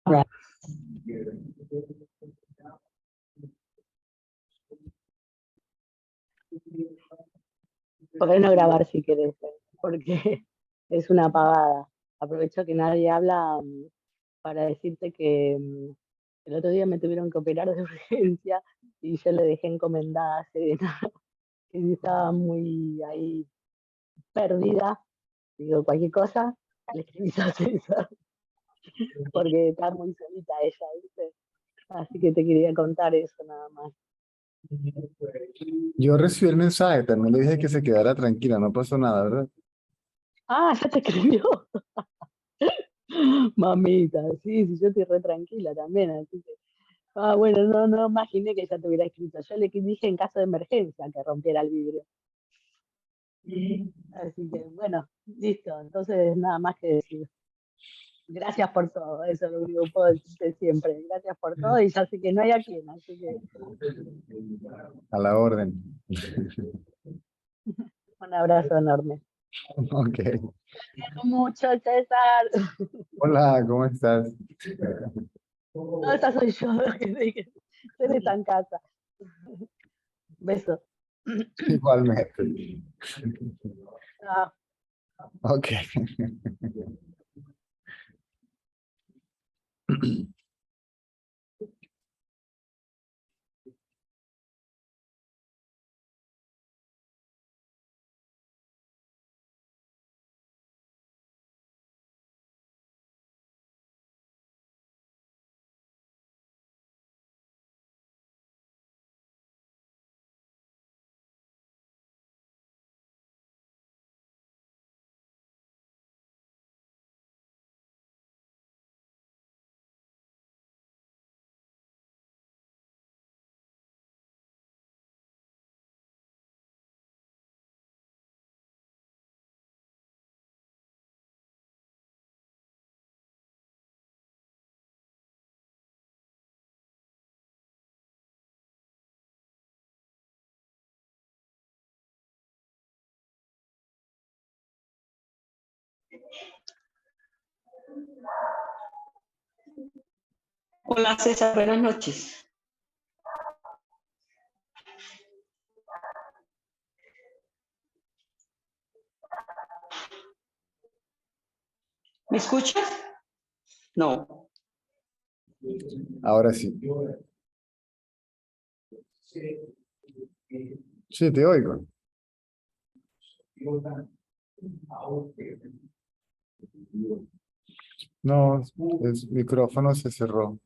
Right. Podés no grabar si querés, porque es una pavada. Aprovecho que nadie habla para decirte que el otro día me tuvieron que operar de urgencia y yo le dejé encomendada a Serena, que estaba muy ahí perdida. Digo, cualquier cosa, le escribís a César, porque está muy solita ella, ¿viste? Así que te quería contar eso nada más. Yo recibí el mensaje, también le dije que se quedara tranquila, no pasó nada, ¿verdad? Ah, ya te escribió. Mamita, sí, yo estoy re tranquila también, así que. Ah, bueno, no imaginé que ella te hubiera escrito. Yo le dije en caso de emergencia que rompiera el vidrio. Así que, bueno, listo. Entonces, nada más que decir. Gracias por todo, eso es lo único que puedo decirte siempre. Gracias por todo y ya sé que no hay a quién, así que A la orden. un abrazo enorme. Ok. Te quiero mucho, César. Hola, ¿cómo estás? No, esa soy yo, que dije. César está en casa. Beso. Igualmente. Ah. Ok. Hola César, buenas noches. ¿Me escuchas? No. Ahora sí. Sí, te oigo. No, el micrófono se cerró.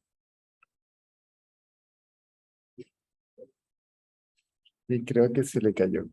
Y creo que se le cayó.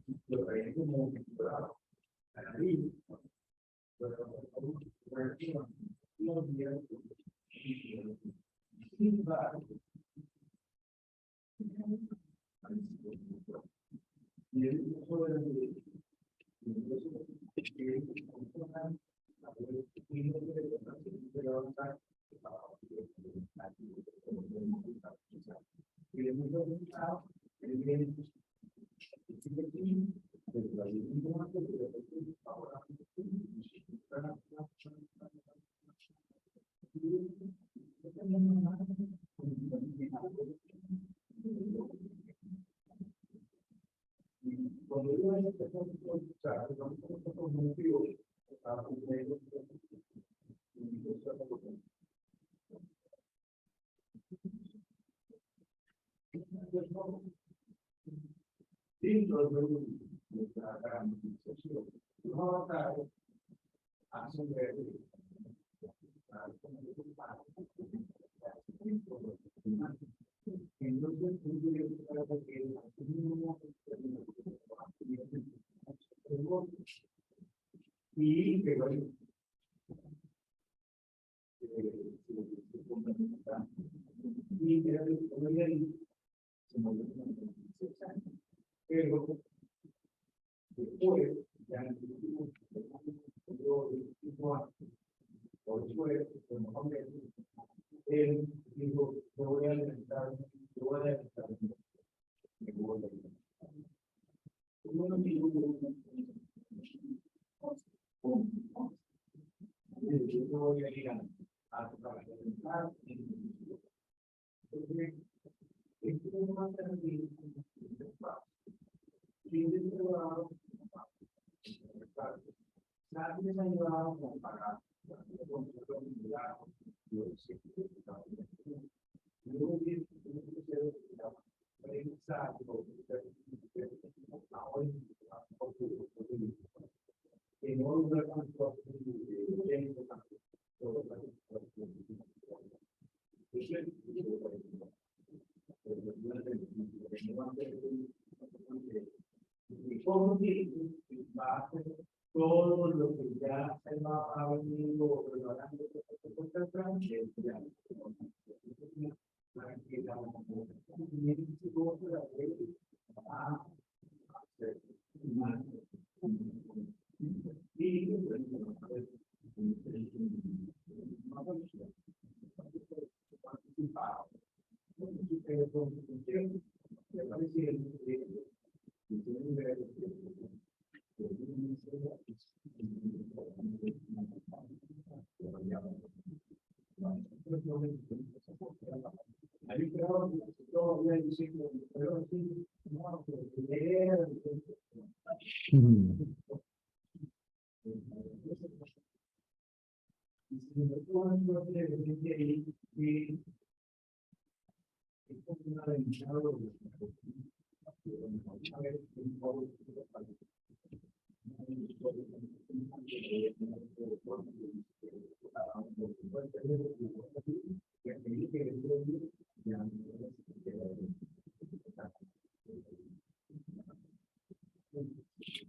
Todo lo que ya se ha venido preparando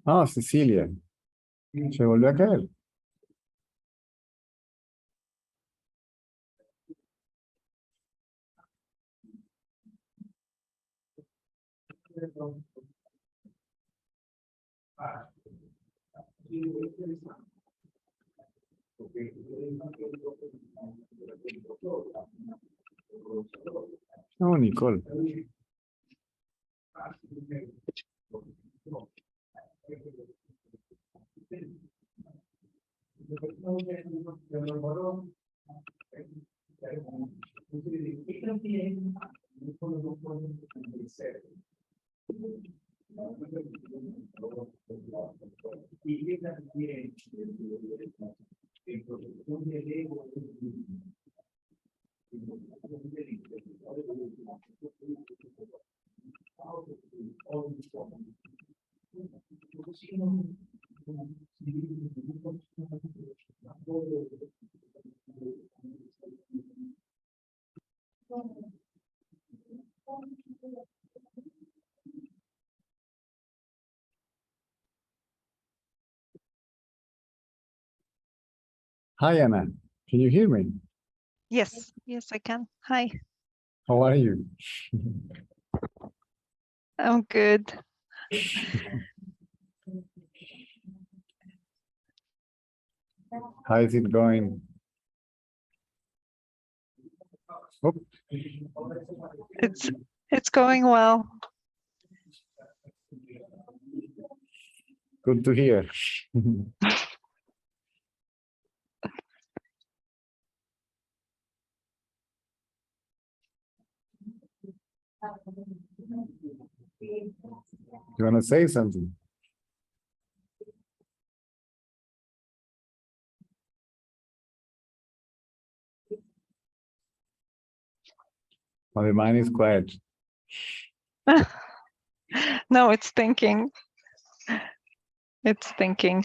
Ah, Cecilia. Se volvió a caer. No, Nicole. Hi, Anna. Can you hear me? Yes, yes, I can. Hi, How are you? I'm good. How is it going? Oh, It's going well. good to hear. You want to say something? Oh, the mind is quiet. No, it's thinking. It's thinking.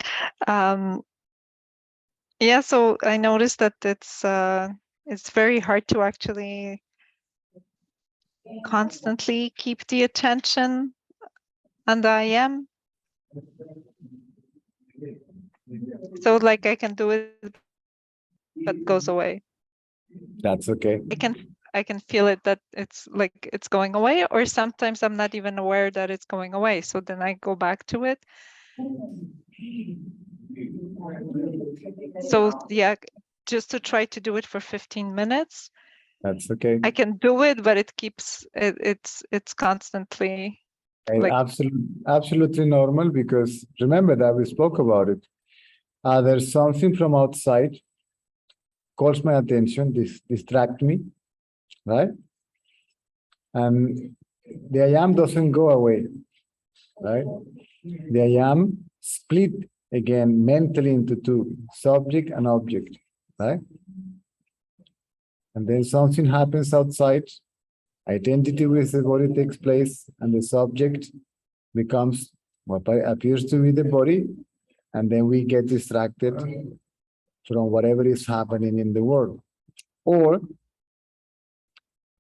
Yeah, so I noticed that it's very hard to actually constantly keep the attention on the I am. So like I can do it, but goes away. That's okay. I can feel it that it's like it's going away, or sometimes I'm not even aware that it's going away. So then I go back to it. So yeah, just to try to do it for 15 minutes. That's okay. I can do it, but it keeps it's constantly like Absolutely normal, because remember that we spoke about it. There's something from outside calls my attention, distract me, right? And the I am doesn't go away, right? The I am split again mentally into two, subject and object, right? And then something happens outside, identity with the body takes place, and the subject becomes what appears to be the body, and then we get distracted from whatever is happening in the world. Or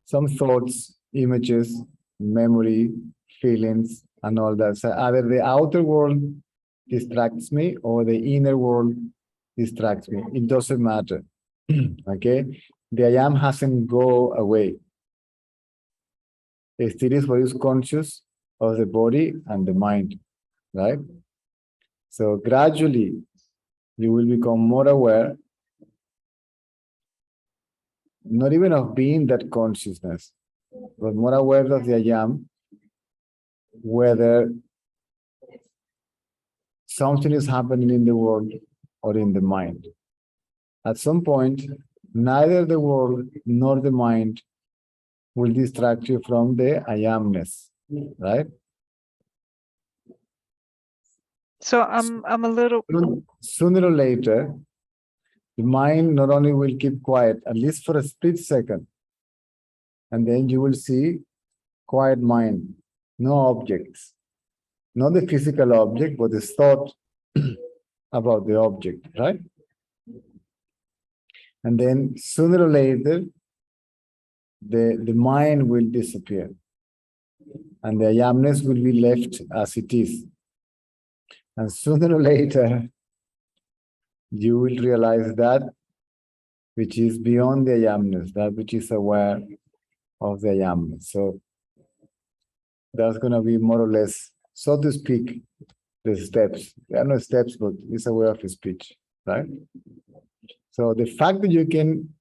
some thoughts, images, memory, feelings, and all that. So either the outer world distracts me or the inner world distracts me. It doesn't matter. Okay? The I am hasn't go away. It still is what is conscious of the body and the mind, right? So gradually, you will become more aware, not even of being that consciousness, but more aware of the I am, whether something is happening in the world or in the mind. At some point, neither the world nor the mind will distract you from the I amness, right? So I'm a little. Sooner or later, the mind not only will keep quiet, at least for a split second, and then you will see quiet mind, no objects, not the physical object, but the thought about the object, right? And then sooner or later, the mind will disappear, and the I amness will be left as it is. And sooner or later, you will realize that which is beyond the I amness, that which is aware of the I amness. So that's going to be more or less, so to speak, the steps. There are no steps, but it's a way of speech, right? So the fact that you can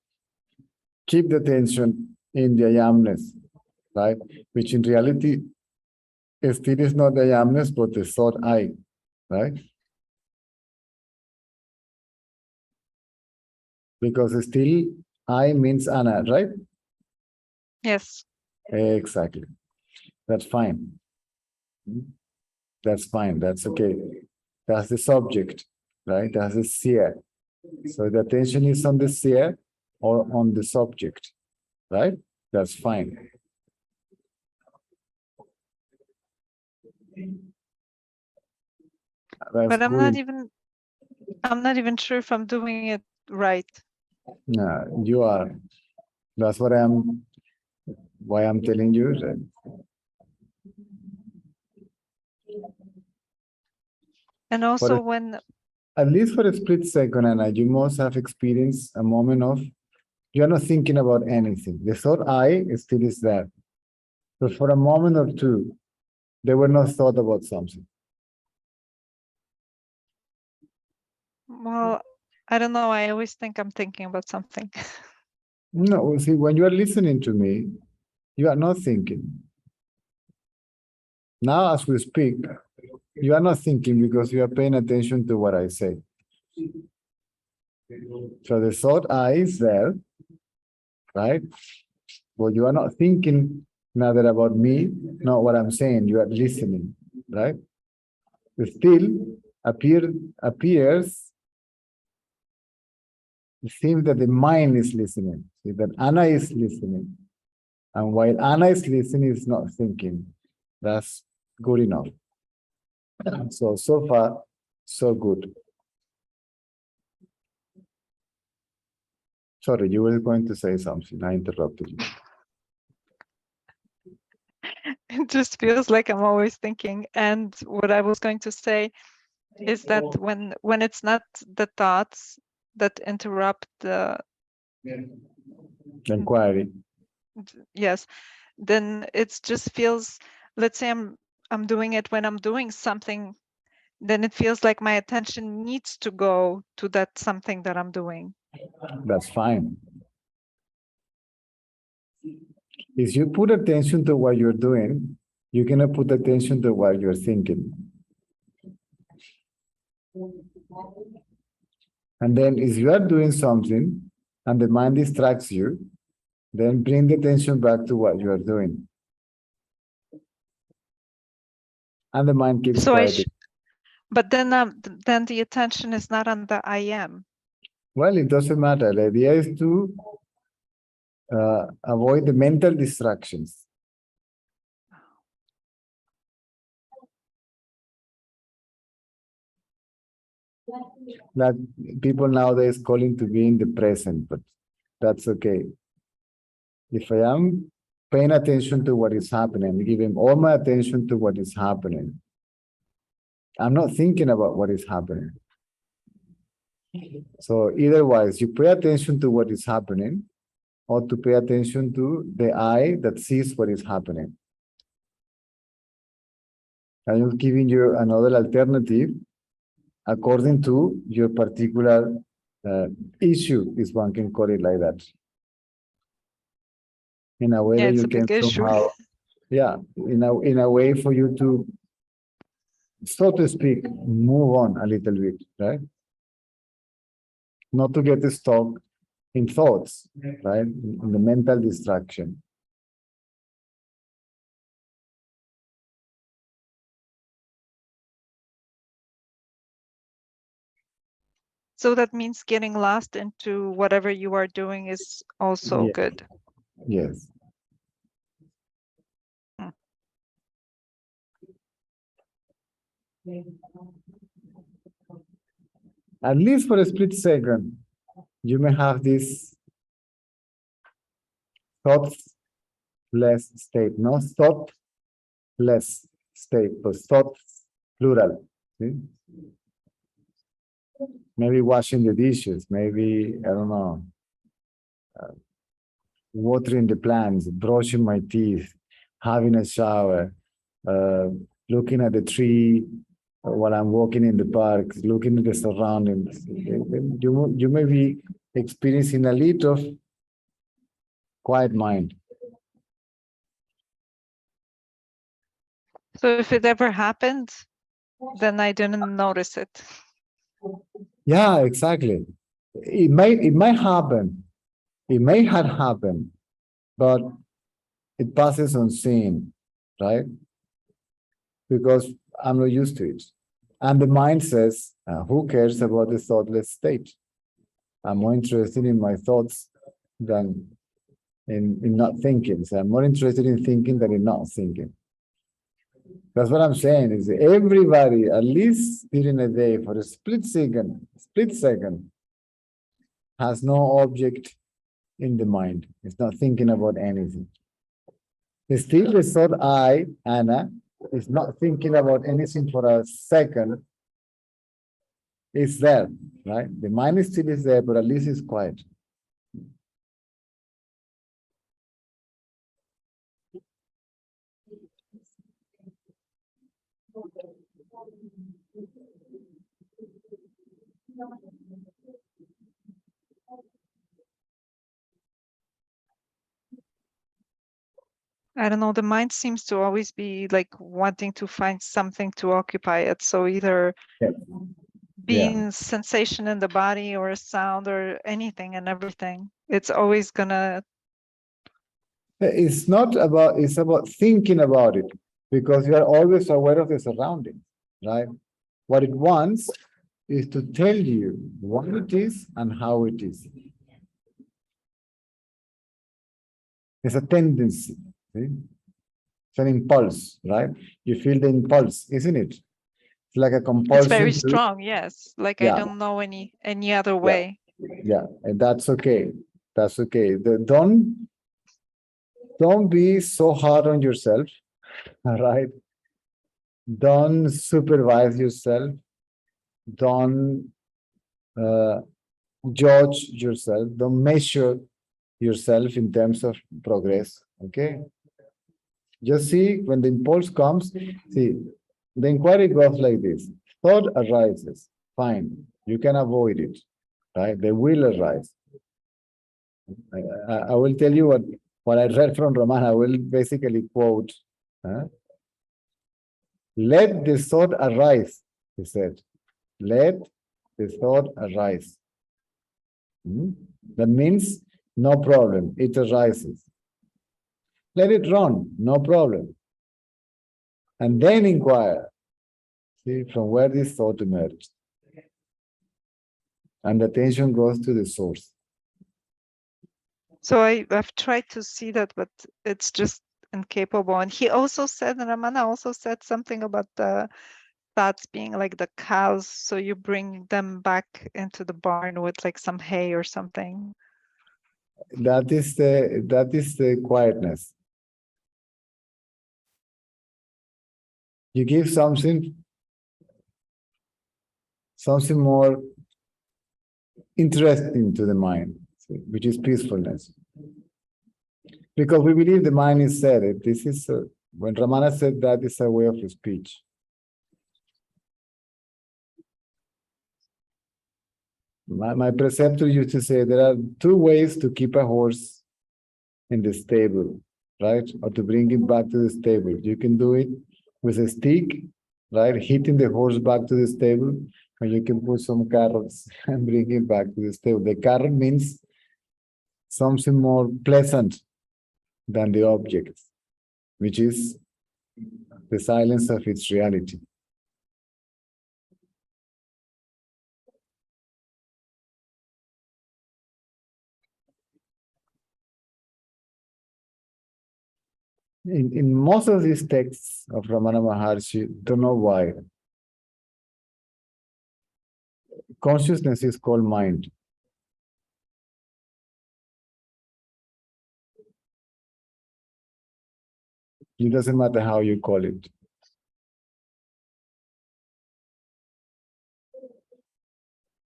keep the attention in the I amness, right, which in reality still is not the I amness, but the thought I, right? Because still I means Anna, right? Yes. Exactly. That's fine. That's fine. That's okay. That's the subject, right? That's the seer. So the attention is on the seer or on the subject, right? That's fine. That's But I'm good. not even sure if I'm doing it right. No, you are. That's what why I'm telling you that. And also when At least for a split second, Anna, you must have experienced a moment of you're not thinking about anything. The thought I still is there. But for a moment or two, they were not thought about something. well, I don't know, I always think I'm thinking about something. No, see, when you are listening to me, you are not thinking. Now, as we speak, you are not thinking because you are paying attention to what I say. So the thought I is there, right? But you are not thinking neither about me, nor what I'm saying. You are listening, right? It still appears, it seems that the mind is listening. See, that Anna is listening. And while Anna is listening, is not thinking. That's good enough. So far, so good. Sorry, you were going to say something. I interrupted you. It just feels like I'm always thinking. And what I was going to say is that when it's not the thoughts that interrupt the Inquiry. yes, then it just feels, let's say I'm doing it when I'm doing something, then it feels like my attention needs to go to that something that I'm doing. That's fine. If you put attention to what you're doing, you cannot put attention to what you're thinking. And then if you are doing something and the mind distracts you, then bring the attention back to what you are doing. And the mind keeps So quiet. but then the attention is not on the I am. Well, it doesn't matter. The idea is to avoid the mental distractions. That people nowadays calling to be in the present, but that's okay. If I am paying attention to what is happening, giving all my attention to what is happening, I'm not thinking about what is happening. So either wise, you pay attention to what is happening, or to pay attention to the I that sees what is happening. I'm giving you another alternative according to your particular issue, if one can call it like that. In a way Yeah, that it's you a can big issue. somehow, yeah, in a way for you to, so to speak, move on a little bit, right? Not to get stuck in thoughts, right? In the mental distraction. So that means getting lost into whatever you are doing is also Yeah. good. Yes. At least for a split second, you may have this thoughtless state, no thoughtless state, but thought plural. See? Maybe washing the dishes, maybe, I don't know, watering the plants, brushing my teeth, having a shower, looking at the tree while I'm walking in the park, looking at the surroundings. You may be experiencing a little of quiet mind. So if it ever happened, then I didn't notice it. Yeah, exactly. It might happen. It may have happened, but it passes unseen, right? Because I'm not used to it. And the mind says, who cares about the thoughtless state? I'm more interested in my thoughts than in not thinking. So I'm more interested in thinking than in not thinking. That's what I'm saying is everybody, at least during a day, for a split second, has no object in the mind. It's not thinking about anything. Still, the thought I, Anna, is not thinking about anything for a second. It's there, right? The mind still is there, but at least it's quiet. I don't know, the mind seems to always be like wanting to find something to occupy it. So either Yeah. being sensation in the body or a sound or anything and everything, it's always gonna. It's not about, it's about thinking about it, because you are always aware of the surroundings, right? What it wants is to tell you what it is and how it is. It's a tendency, see? It's an impulse, right? You feel the impulse, isn't it? It's like a compulsion. It's very to- strong, yes. Like Yeah. I don't know any other way. Yeah, and that's okay. That's okay. Don't be so hard on yourself, all right? Don't supervise yourself. Don't judge yourself. Don't measure yourself in terms of progress, okay? Just see when the impulse comes, see, the inquiry goes like this. Thought arises, fine, you can avoid it, right? They will arise. I will tell you what I read from Raman. I will basically quote, let the thought arise, he said. Let the thought arise. That means no problem. It arises. Let it run, no problem. And then inquire. See from where this thought emerged. And the attention goes to the source. So I've tried to see that, but it's just incapable. And he also said, and Ramana also said something about the thoughts being like the cows. So you bring them back into the barn with like some hay or something. That is the quietness. You give something more interesting to the mind, which is peacefulness. Because we believe the mind is said it. This is when Ramana said that is a way of speech. My preceptor used to say there are two ways to keep a horse in the stable, right? Or to bring it back to the stable. You can do it with a stick, right? Hitting the horse back to the stable, or you can put some carrots and bring it back to the stable. The carrot means something more pleasant than the object, which is the silence of its reality. In most of these texts of Ramana Maharshi, don't know why, consciousness is called mind. It doesn't matter how you call it.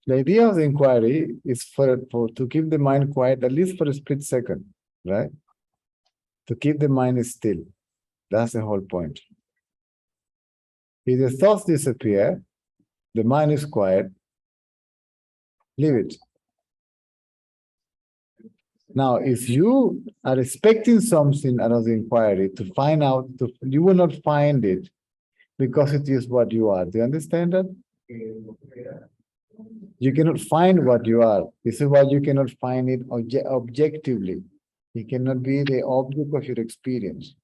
The idea of the inquiry is for to keep the mind quiet, at least for a split second, right? To keep the mind still. That's the whole point. If the thoughts disappear, the mind is quiet, leave it. Now, if you are expecting something out of the inquiry to find out, you will not find it because it is what you are. Do you understand that? You cannot find what you are. This is why you cannot find it objectively. It cannot be the object of your experience.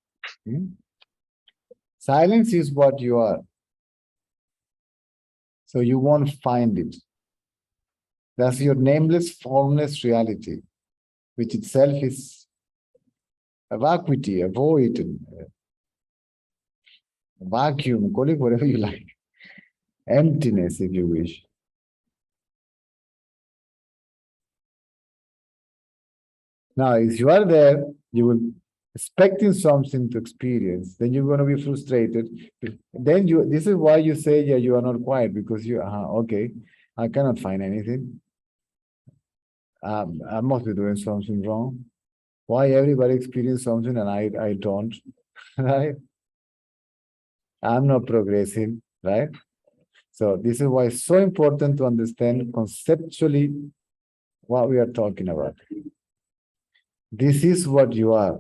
Silence is what you are. So you won't find it. That's your nameless, formless reality, which itself is a vacuity, a void, a vacuum, call it whatever you like. Emptiness, if you wish. Now, if you are there, you will expecting something to experience, then you're going to be frustrated. Then this is why you say, yeah, you are not quiet, because you, okay, I cannot find anything. I must be doing something wrong. Why everybody experiences something and I don't, right? I'm not progressing, right? So this is why it's so important to understand conceptually what we are talking about. This is what you are.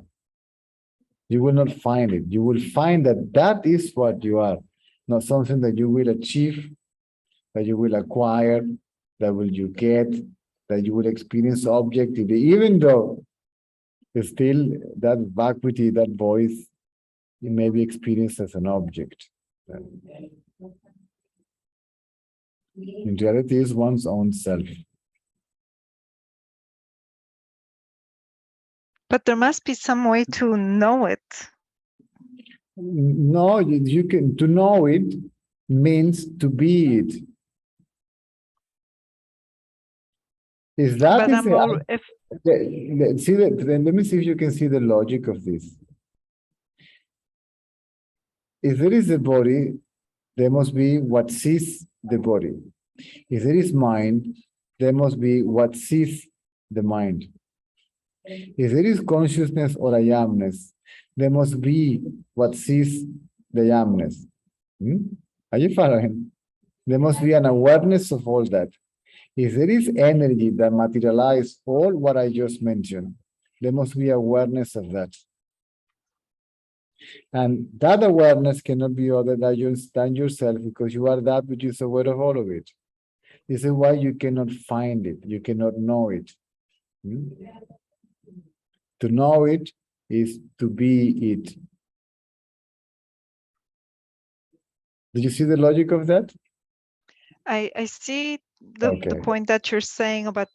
You will not find it. You will find that that is what you are, not something that you will achieve, that you will acquire, that will you get, that you will experience objectively, even though still that vacuity, that voice, it may be experienced as an object. In reality, is one's own self. But there must be some way to know it. No, you can. To know it means to be it. Is that But see that? Let me see if you can see the logic of this. If there is a body, there must be what sees the body. If there is mind, there must be what sees the mind. If there is consciousness or a yamness, there must be what sees the yamness. Are you following? There must be an awareness of all that. If there is energy that materializes all what I just mentioned, there must be awareness of that. And that awareness cannot be other than yourself, because you are that which is aware of all of it. This is why you cannot find it, you cannot know it. Hmm? To know it is to be it. Did you see the logic of that? I see the point that you're saying about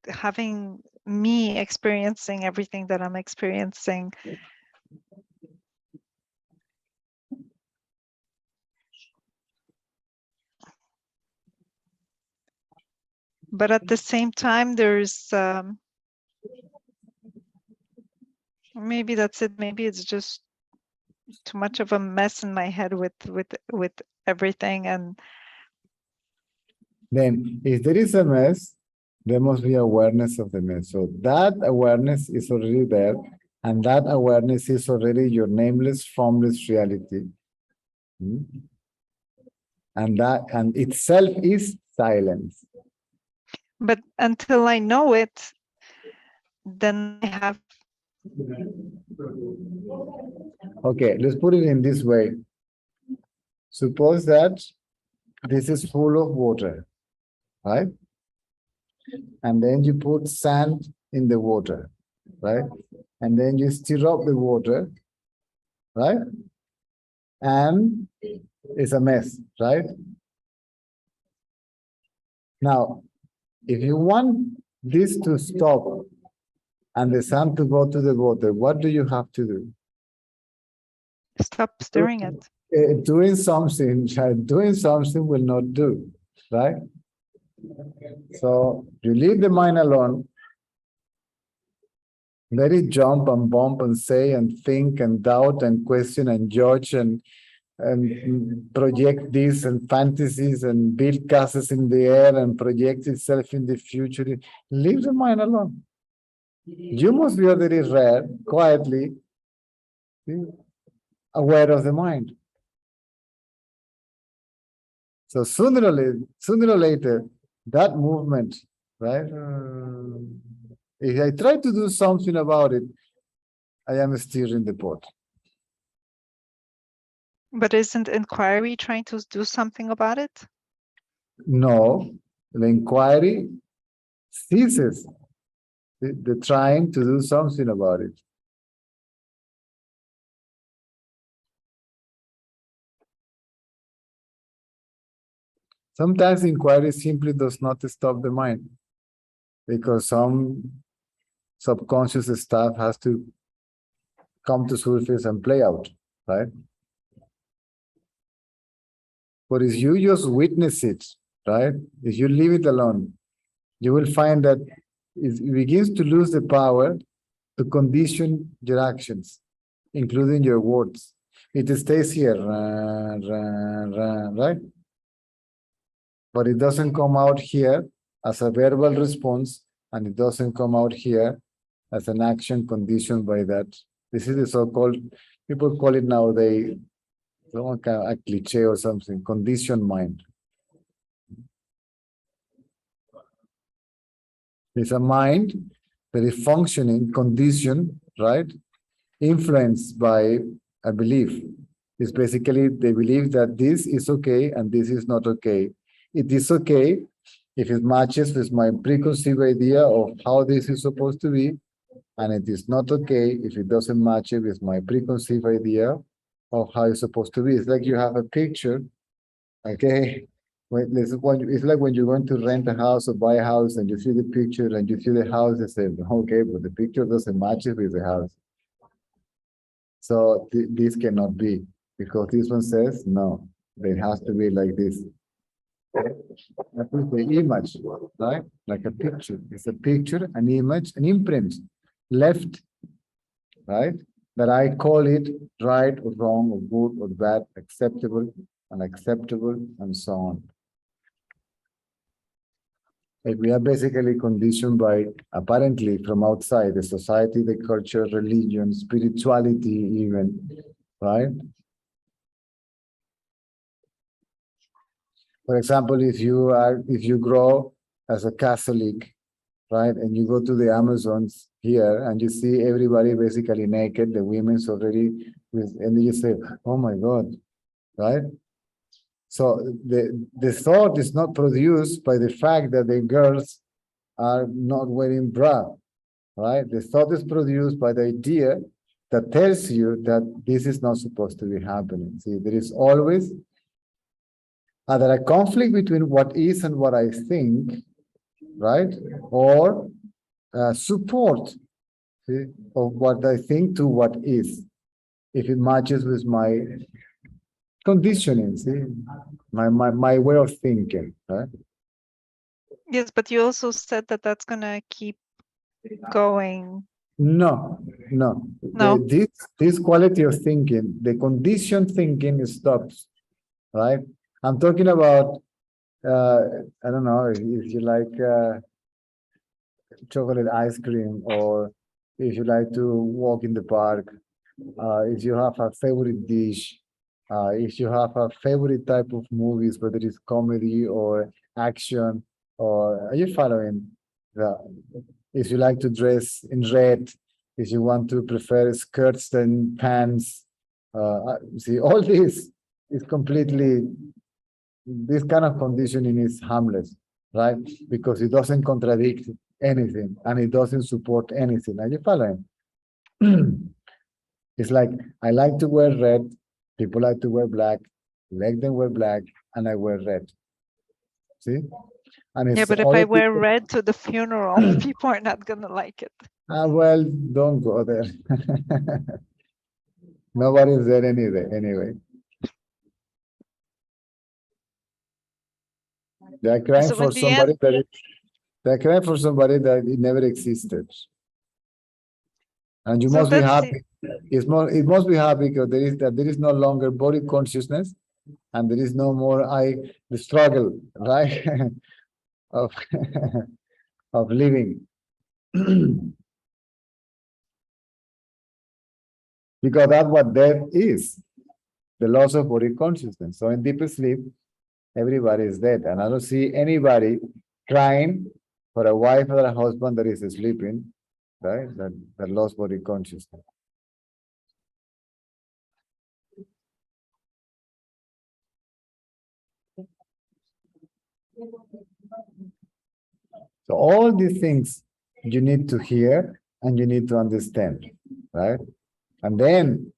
having me experiencing everything that I'm experiencing. But at the same time, there's maybe that's it. Maybe it's just too much of a mess in my head with everything. And then if there is a mess, there must be awareness of the mess. So that awareness is already there, and that awareness is already your nameless, formless reality. And itself is silence. But until I know it, then I have. Okay, let's put it in this way. Suppose that this is full of water, right? And then you put sand in the water, right? And then you stir up the water, right? And it's a mess, right? Now, if you want this to stop and the sand to go to the water, what do you have to do? Stop stirring it. Doing something will not do, right? So you leave the mind alone, let it jump and bump and say and think and doubt and question and judge and project this and fantasies and build castles in the air and project itself in the future. Leave the mind alone. You must be already rare, quietly aware of the mind. So sooner or later, that movement, right? If I try to do something about it, I am stirring the pot. But isn't inquiry trying to do something about it? No, the inquiry ceases the trying to do something about it. Sometimes inquiry simply does not stop the mind because some subconscious stuff has to come to surface and play out, right? But if you just witness it, right? If you leave it alone, you will find that it begins to lose the power to condition your actions, including your words. It stays here, right? But it doesn't come out here as a verbal response, and it doesn't come out here as an action conditioned by that. This is the so-called, people call it nowadays, some kind of a cliche or something, conditioned mind. It's a mind that is functioning, conditioned, right? Influenced by a belief. It's basically they believe that this is okay and this is not okay. It is okay if it matches with my preconceived idea of how this is supposed to be, and it is not okay if it doesn't match it with my preconceived idea of how it's supposed to be. It's like you have a picture, okay? It's like when you're going to rent a house or buy a house and you see the picture and you see the house and say, okay, but the picture doesn't match it with the house. So this cannot be, because this one says, no, it has to be like this. That is the image, right? Like a picture. It's a picture, an image, an imprint left, right? That I call it right or wrong or good or bad, acceptable, unacceptable, and so on. Like we are basically conditioned by, apparently from outside, the society, the culture, religion, spirituality even, right? For example, if you grow as a Catholic, right, and you go to the Amazons here and you see everybody basically naked, the women's already with, and you say, oh my God, right? So the thought is not produced by the fact that the girls are not wearing bra, right? The thought is produced by the idea that tells you that this is not supposed to be happening. See, there is always either a conflict between what is and what I think, right? Or support, see, of what I think to what is, if it matches with my conditioning, see, my way of thinking, right? Yes, but you also said that that's gonna keep going. No. No. This quality of thinking, the conditioned thinking stops, right? I'm talking about, I don't know, if you like chocolate ice cream, or if you like to walk in the park, if you have a favorite dish, if you have a favorite type of movies, whether it's comedy or action, or are you following? If you like to dress in red, if you want to prefer skirts than pants, see, all this is completely, this kind of conditioning is harmless, right? Because it doesn't contradict anything and it doesn't support anything. Are you following? It's like, I like to wear red, people like to wear black, let them wear black, and I wear red. See? And Yeah, it's but if all I the wear people- red to the funeral, people are not gonna like it. well, don't go there. Nobody's there anyway. They are crying So for in the somebody end, they're crying for somebody that it never existed. And you so must be that's happy. It must be happy because there is no longer body consciousness, and there is no more the struggle, right? of of living. Because that's what death is, the loss of body consciousness. So in deep sleep, everybody is dead. And I don't see anybody crying for a wife or a husband that is sleeping, right? That lost body consciousness. So all these things you need to hear and you need to understand, right? And then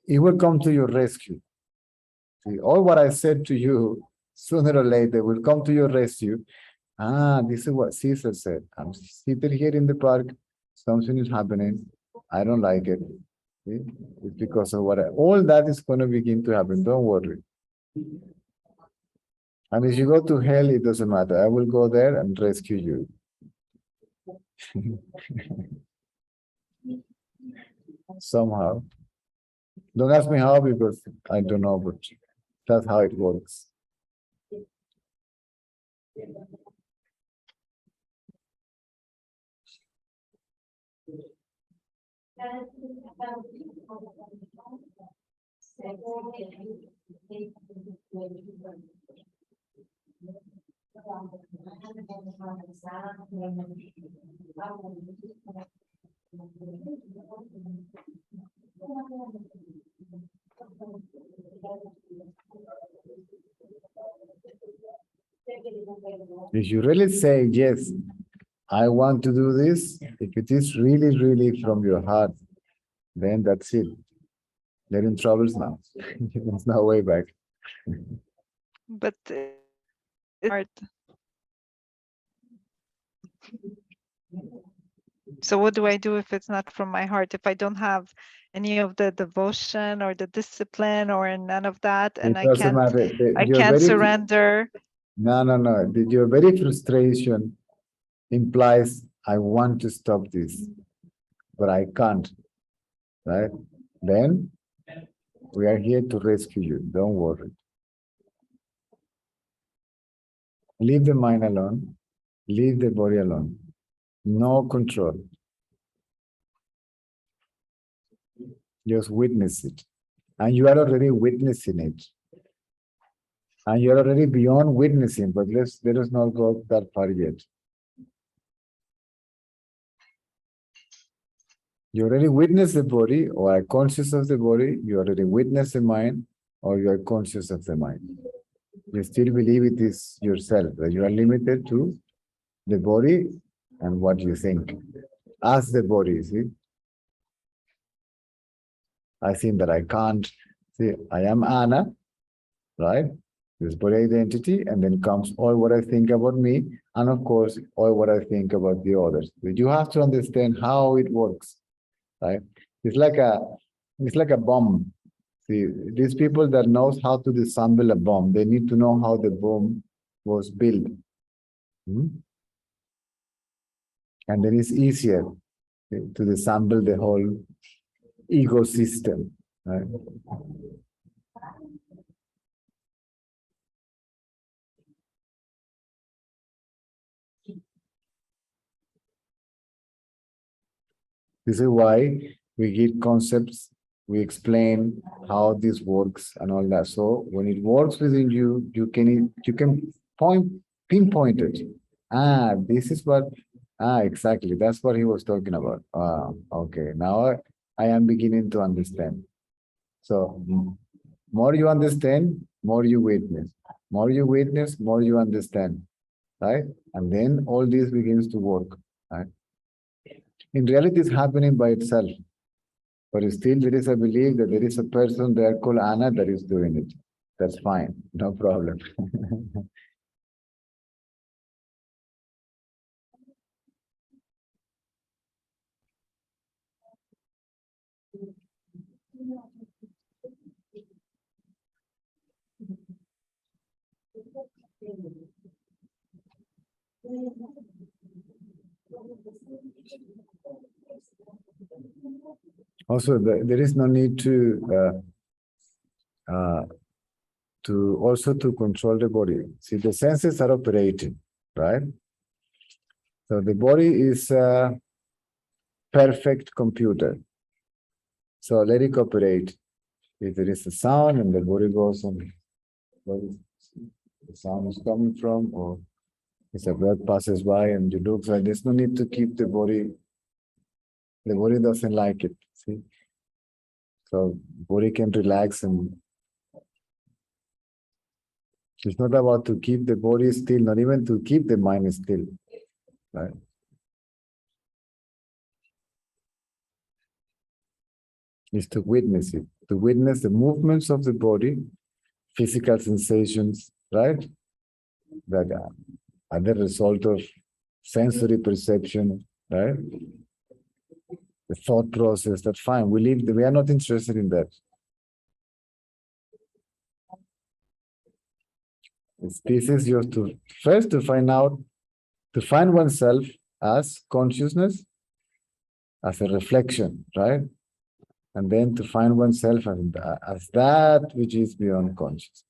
it will come to your rescue. See, all what I said to you, sooner or later, will come to your rescue. This is what Cesar said. I'm sitting here in the park, something is happening. I don't like it. See? It's because of all that is going to begin to happen. Don't worry. And if you go to hell, it doesn't matter. I will go there and rescue you. Somehow. Don't ask me how, because I don't know, but that's how it works. If you really say, yes, I want to do this, if it is really, really from your heart, then that's it. They're in troubles now. There's no way back. but it's hard. So what do I do if it's not from my heart? If I don't have any of the devotion or the discipline or none of that, and It doesn't matter. I can't surrender. No. Your very frustration implies, I want to stop this, but I can't, right? Then we are here to rescue you. Don't worry. Leave the mind alone. Leave the body alone. No control. Just witness it. And you are already witnessing it. And you're already beyond witnessing, but let us not go that far yet. You already witness the body, or are conscious of the body. You already witness the mind, or you are conscious of the mind. You still believe it is yourself, that you are limited to the body and what you think. Ask the body, see? I think that I can't, see, I am Anna, right? This body identity, and then comes all what I think about me, and of course, all what I think about the others. But you have to understand how it works, right? It's like a bomb. See, these people that knows how to disassemble a bomb, they need to know how the bomb was built. And then it's easier to disassemble the whole ecosystem, right? This is why we give concepts, we explain how this works and all that. So when it works within you, you can pinpoint it. This is what, exactly. That's what he was talking about. Okay. Now I am beginning to understand. So more you understand, more you witness. More you witness, more you understand. Right? And then all this begins to work. Right? In reality, it's happening by itself. But still, there is a belief that there is a person there called Anna that is doing it. That's fine. No problem. Also, there is no need to control the body. See, the senses are operating, right? So the body is a perfect computer. So let it operate. If there is a sound and the body goes on, where the sound is coming from, or if a bird passes by and you look, so there's no need to keep the body. The body doesn't like it. See, so body can relax, and it's not about to keep the body still, not even to keep the mind still, right? Is to witness it, to witness the movements of the body, physical sensations, right? That are the result of sensory perception, right? The thought process, that's fine. We are not interested in that. This is just to first to find oneself as consciousness, as a reflection, right? And then to find oneself as that which is beyond consciousness.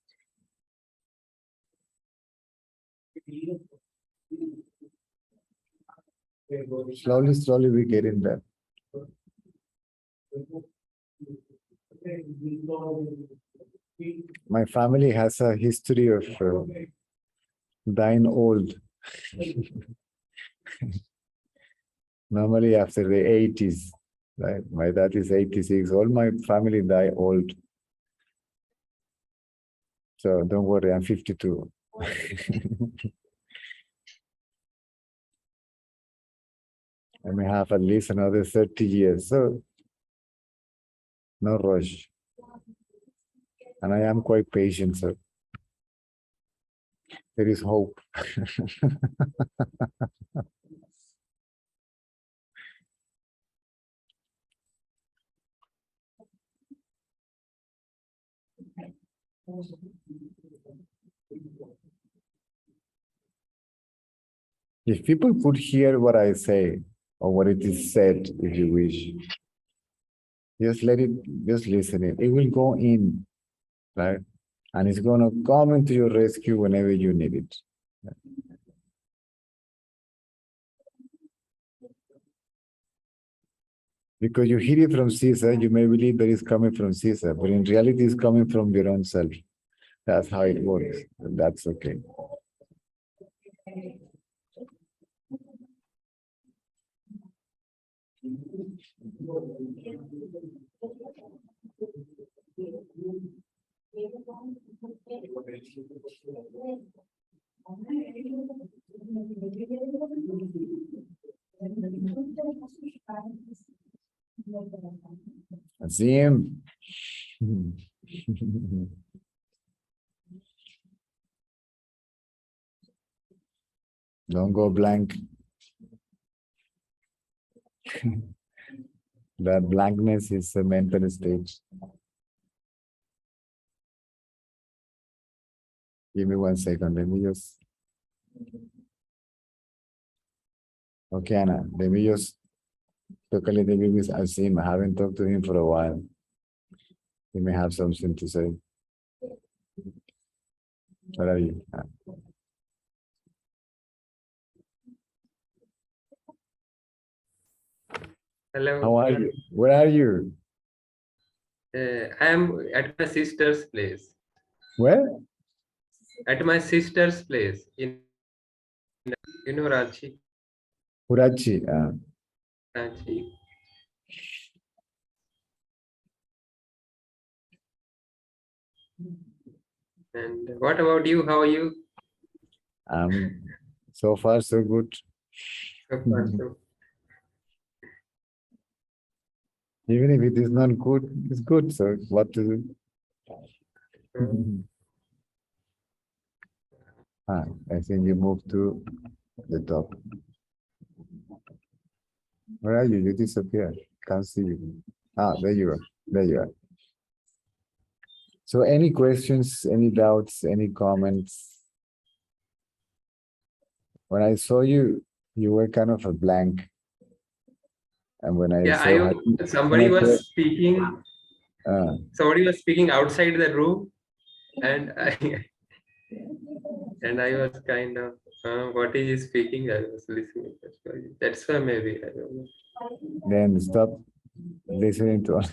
Slowly we get in there. My family has a history of dying old. Normally after the 80s, right? My dad is 86. All my family die old. So don't worry, I'm 52. I may have at least another 30 years. So no rush. And I am quite patient, so there is hope. If people could hear what I say, or what it is said, if you wish, just listen it. It will go in, right? And it's going to come into your rescue whenever you need it. Because you hear it from Caesar, you may believe that it's coming from Caesar, but in reality, it's coming from your own self. That's how it works. And that's okay. Azim. Don't go blank. That blankness is a mental state. Give me 1 second. Let me just. Okay, Anna. Let me just talk a little bit with Azim. I haven't talked to him for a while. He may have something to say. What are you? Hello. How are you? Where are you? I am at my sister's place. Where? At my sister's place in Ranchi. Urachi. Ranchi. And what about you? How are you? So far so good. So far, so. Even if it is not good, it's good. So what to do? I think you moved to the top. Where are you? You disappeared. Can't see you. There you are. There you are. So any questions, any doubts, any comments? When I saw you, you were kind of a blank. And when I saw somebody was speaking. uh, Somebody was speaking outside the room, and I was kind of what is he speaking? I was listening. That's why maybe I don't know. Then stop listening to us.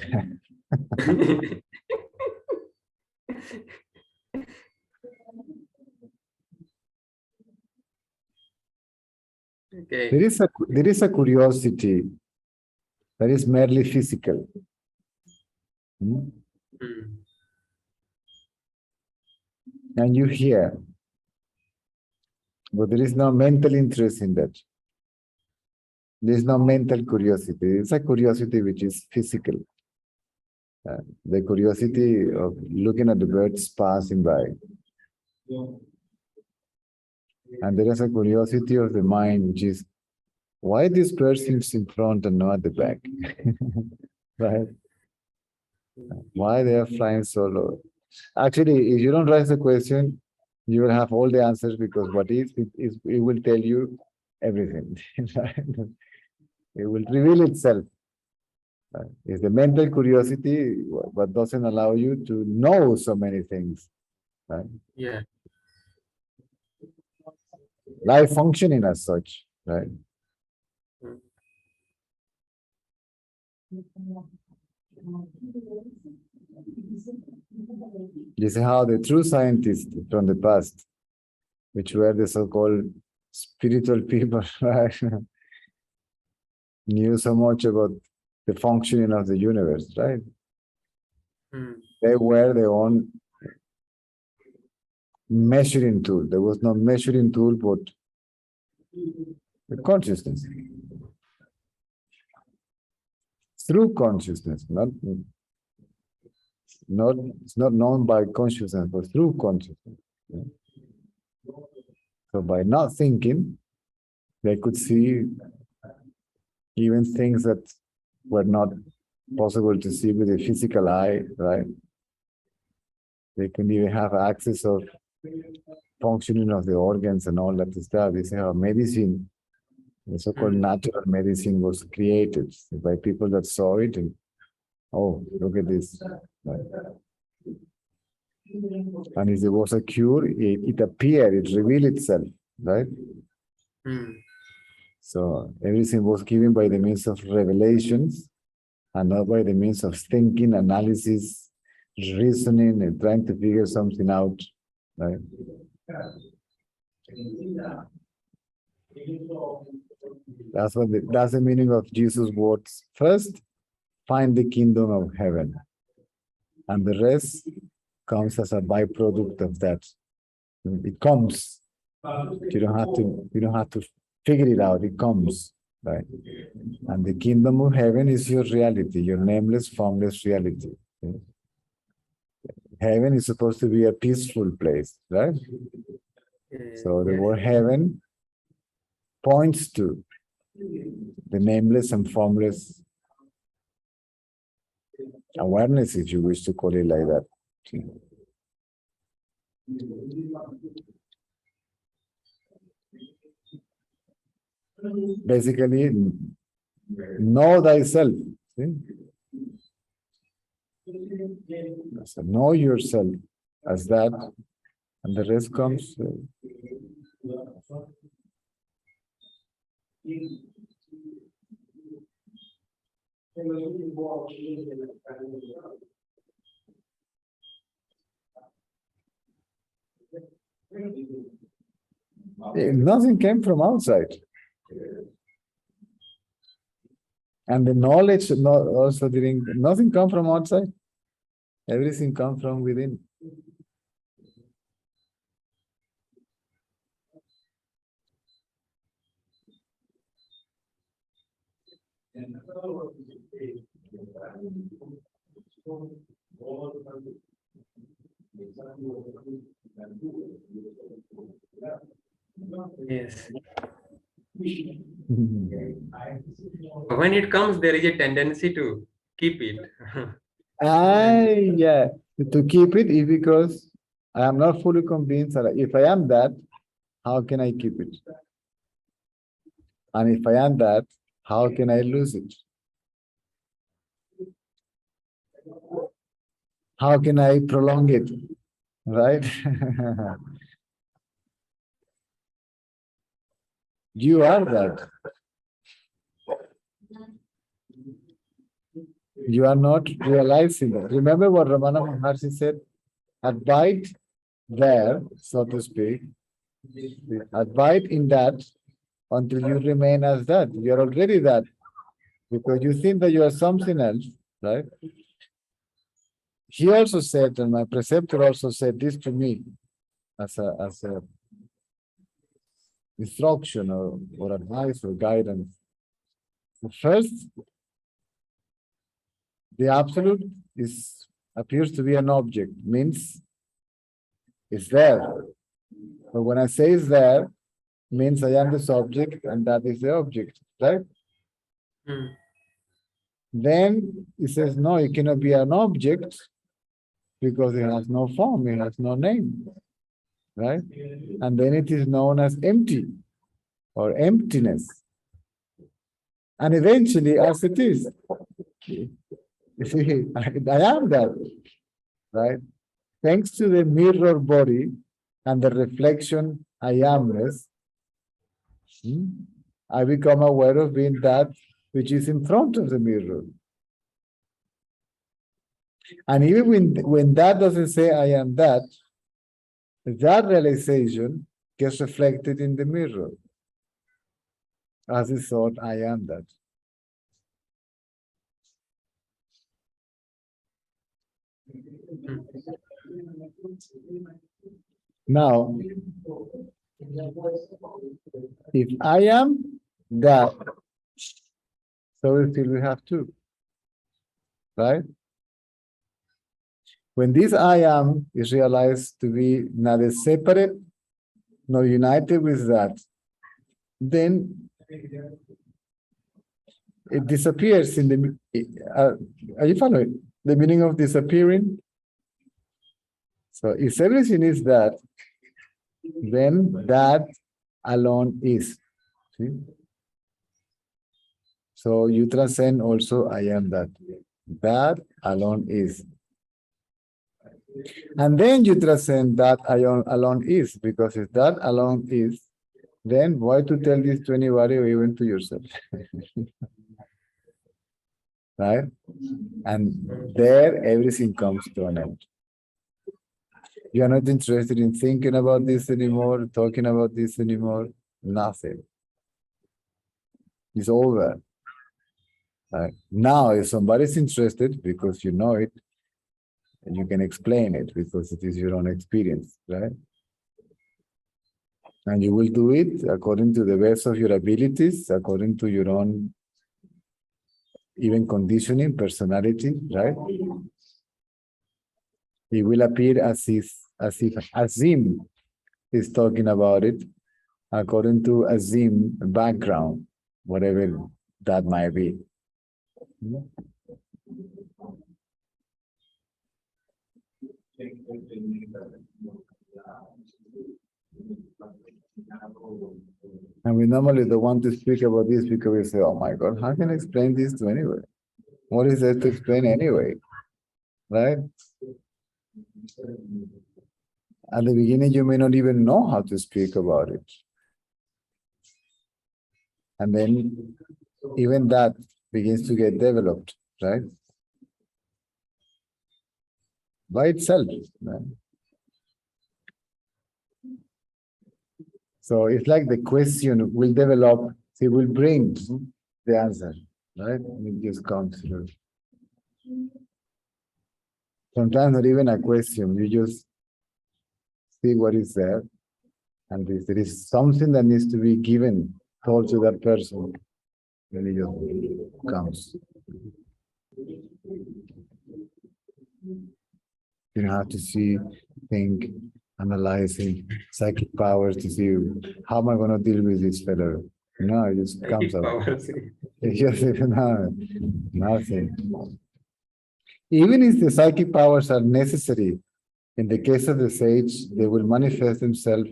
Okay. There is a curiosity that is merely physical. And you hear, but there is no mental interest in that. There is no mental curiosity. It's a curiosity which is physical. The curiosity of looking at the birds passing by. And there is a curiosity of the mind which is, why this person is in front and not at the back? Right? Why they are flying so low? Actually, if you don't raise the question, you will have all the answers, because what is it will tell you everything. It will reveal itself. It's the mental curiosity what doesn't allow you to know so many things. Right? Yeah. Life functioning as such, right? This is how the true scientists from the past, which were the so-called spiritual people, right, knew so much about the functioning of the universe, right? They were their own measuring tool. There was no measuring tool but the consciousness. Through consciousness, it's not known by consciousness, but through consciousness. Yeah? So by not thinking, they could see even things that were not possible to see with the physical eye, right? They can even have access of functioning of the organs and all that stuff. This is how medicine, the so-called natural medicine, was created by people that saw it and, oh, look at this. Right? And if there was a cure, it appeared, it revealed itself, right? So everything was given by the means of revelations and not by the means of thinking, analysis, reasoning, and trying to figure something out, right? That's the meaning of Jesus' words. First, find the kingdom of heaven, and the rest comes as a byproduct of that. It comes You don't have to figure it out, it comes, right? And the kingdom of heaven is your reality, your nameless, formless reality. Okay? Heaven is supposed to be a peaceful place, right? So the word heaven points to the nameless and formless awareness, if you wish to call it like that. Basically, know thyself. See? So know yourself as that, and the rest comes. Nothing came from outside. And the knowledge also didn't, nothing come from outside. Everything comes from within. Yes. When it comes, there is a tendency to keep it. Yeah, to keep it is because I am not fully convinced that if I am that, how can I keep it? And if I am that, how can I lose it? How can I prolong it? Right? You are that. You are not realizing that. Remember what Ramana Maharshi said? Abide there, so to speak. Abide in that until you remain as that. You are already that. Because you think that you are something else, right? He also said, and my preceptor also said this to me as a instruction or advice or guidance. First, the absolute appears to be an object, means it's there. But when I say it's there, means I am this object and that is the object, right? Then he says, no, it cannot be an object because it has no form, it has no name, right? And then it is known as empty or emptiness. And eventually, as it is, you see, I am that, right? Thanks to the mirror body and the reflection I amness, I become aware of being that which is in front of the mirror. And even when that doesn't say I am that realization gets reflected in the mirror as it thought I am that. Now, if I am that, so we feel we have two, right? When this I am is realized to be neither separate nor united with that, then it disappears in the, are you following the meaning of disappearing? So if everything is that, then that alone is. See? So you transcend also I am that. That alone is. And then you transcend that I alone is, because if that alone is, then why to tell this to anybody or even to yourself? Right? And there everything comes to an end. You are not interested in thinking about this anymore, talking about this anymore, nothing. It's over. Right? Now, if somebody's interested, because you know it, you can explain it because it is your own experience, right? And you will do it according to the best of your abilities, according to your own even conditioning, personality, right? It will appear as if Azim is talking about it, according to Azim background, whatever that might be. And we normally don't want to speak about this because we say, oh my God, how can I explain this to anyone? What is there to explain anyway? Right? At the beginning, you may not even know how to speak about it. And then even that begins to get developed, right? By itself. Right? So it's like the question will develop, it will bring the answer, right? And it just comes through. Sometimes not even a question, you just see what is there. And if there is something that needs to be given, told to that person, then it just comes. You don't have to see, think, analyzing psychic powers to see how am I going to deal with this fellow. No, it just comes out. It's just nothing. Even if the psychic powers are necessary, in the case of the sage, they will manifest themselves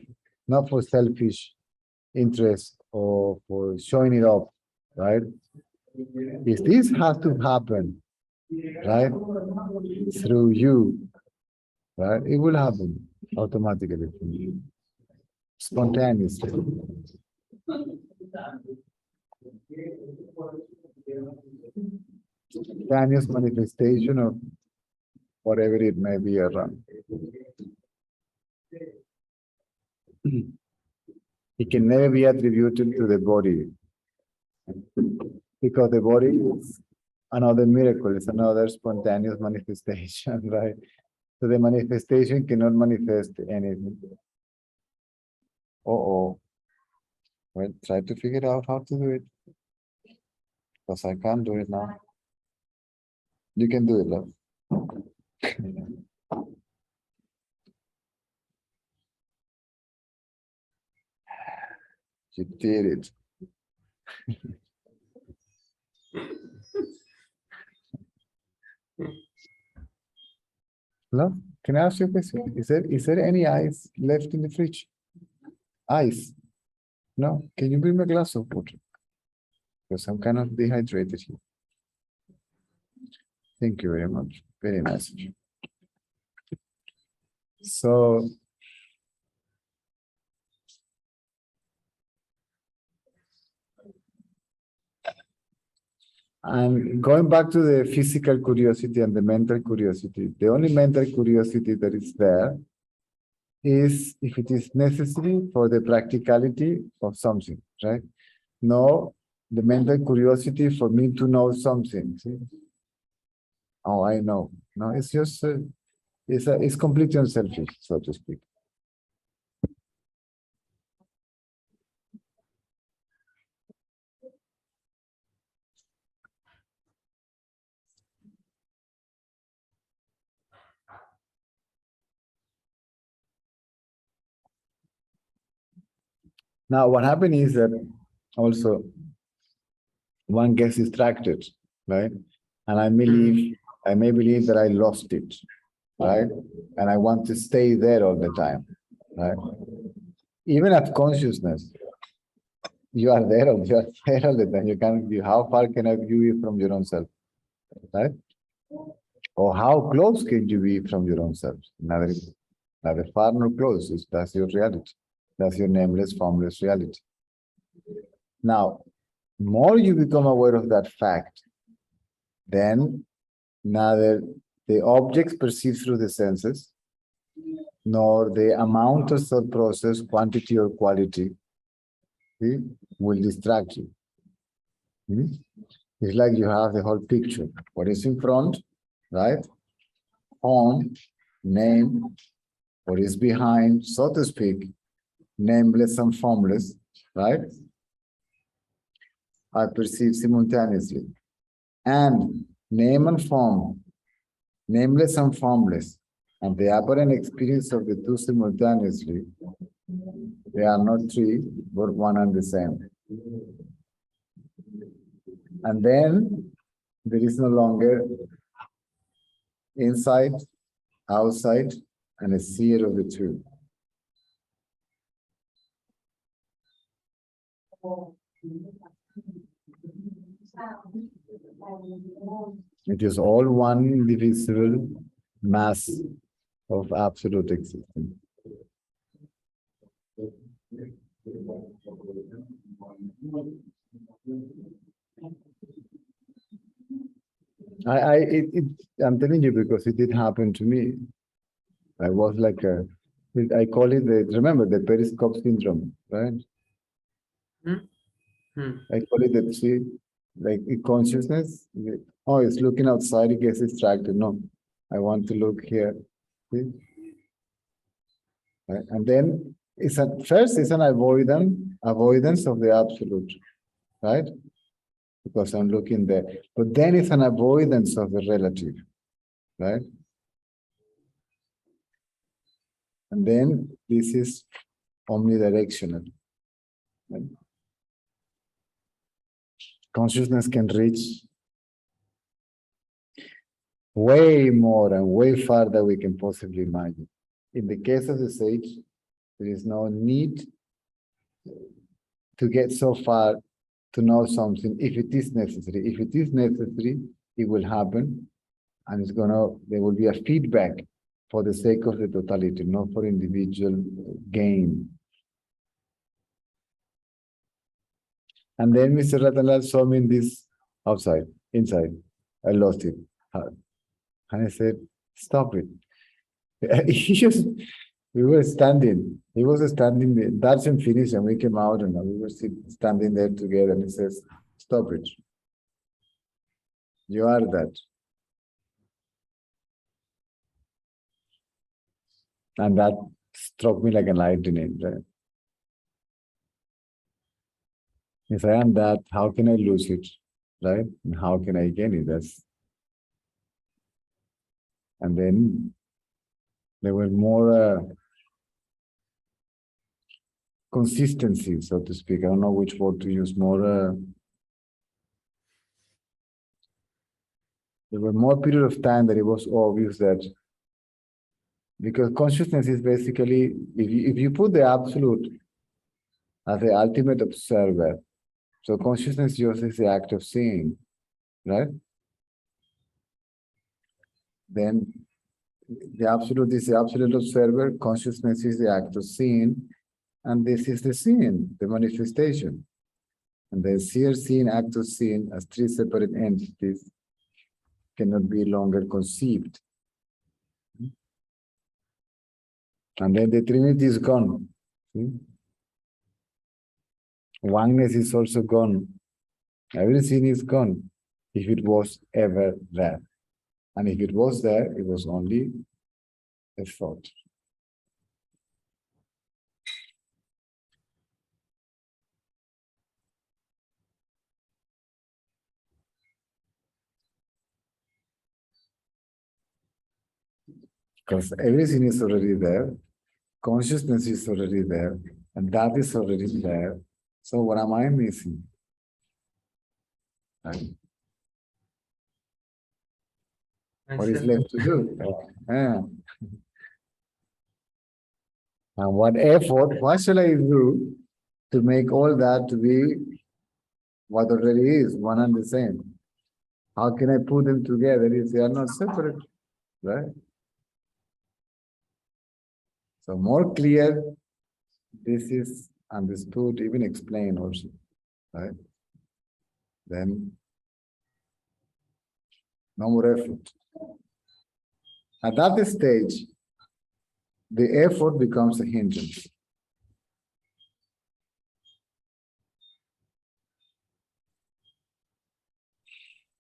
not for selfish interest or for showing it off, right? If this has to happen, right, through you, right, it will happen automatically, spontaneously. Spontaneous manifestation of whatever it may be around. It can never be attributed to the body, because the body is another miracle, it's another spontaneous manifestation, right? So the manifestation cannot manifest anything. Well, try to figure out how to do it. Because I can't do it now. You can do it, love. You did it. Love, can I ask you a question? Is there any ice left in the fridge? Ice? No. Can you bring me a glass of water? Because I'm kind of dehydrated here. Thank you very much. Very nice of you. So, and going back to the physical curiosity and the mental curiosity, the only mental curiosity that is there is if it is necessary for the practicality of something, right? No, the mental curiosity for me to know something. See? Oh, I know. No, it's just, it's completely unselfish, so to speak. Now, what happened is that also one gets distracted, right? And I may believe that I lost it, right? And I want to stay there all the time, right? Even at consciousness, you are there all the time. You can't be, how far can you be from your own self, right? Or how close can you be from your own self? Neither far nor close. That's your reality. That's your nameless, formless reality. Now, more you become aware of that fact, then neither the objects perceived through the senses, nor the amount of thought process, quantity or quality, see, will distract you. It's like you have the whole picture. What is in front, right? On, name, what is behind, so to speak, nameless and formless, right, are perceived simultaneously. And name and form, nameless and formless, and the apparent experience of the two simultaneously, they are not three, but one and the same. And then there is no longer inside, outside, and a seer of the two. It is all one indivisible mass of absolute existence. I'm telling you because it did happen to me. I was like I call it remember the periscope syndrome, right? I call it like consciousness. Oh, it's looking outside, it gets distracted. No, I want to look here. See? Right? And then first it's an avoidance of the absolute, right? Because I'm looking there. But then it's an avoidance of the relative, right? And then this is omnidirectional. Right? Consciousness can reach way more and way farther we can possibly imagine. In the case of the sage, there is no need to get so far to know something if it is necessary. If it is necessary, it will happen, and there will be a feedback for the sake of the totality, not for individual gain. And then Mr. Ratanlal saw me in this inside. I lost it. And I said, stop it. We were standing. He was standing there. Darshan finished and we came out and we were standing there together, and he says, stop it. You are that. And that struck me like a lightning, right? If I am that, how can I lose it, right? And how can I gain it? And then there were more consistency, so to speak. I don't know which word to use. There were more period of time that it was obvious that, because consciousness is basically, if you put the absolute as the ultimate observer, so consciousness just is the act of seeing, right? Then the absolute is the absolute observer, consciousness is the act of seeing, and this is the seeing, the manifestation. And the seer, seeing, act of seeing as three separate entities cannot be longer conceived. And then the Trinity is gone. See? Oneness is also gone. Everything is gone if it was ever there. And if it was there, it was only a thought. Because everything is already there, consciousness is already there, and that is already there. So what am I missing? Right? What is left to do? Yeah. And what shall I do to make all that to be what already is, one and the same? How can I put them together if they are not separate? Right? So more clear, this is understood, even explained also, right? Then no more effort. At that stage, the effort becomes a hindrance.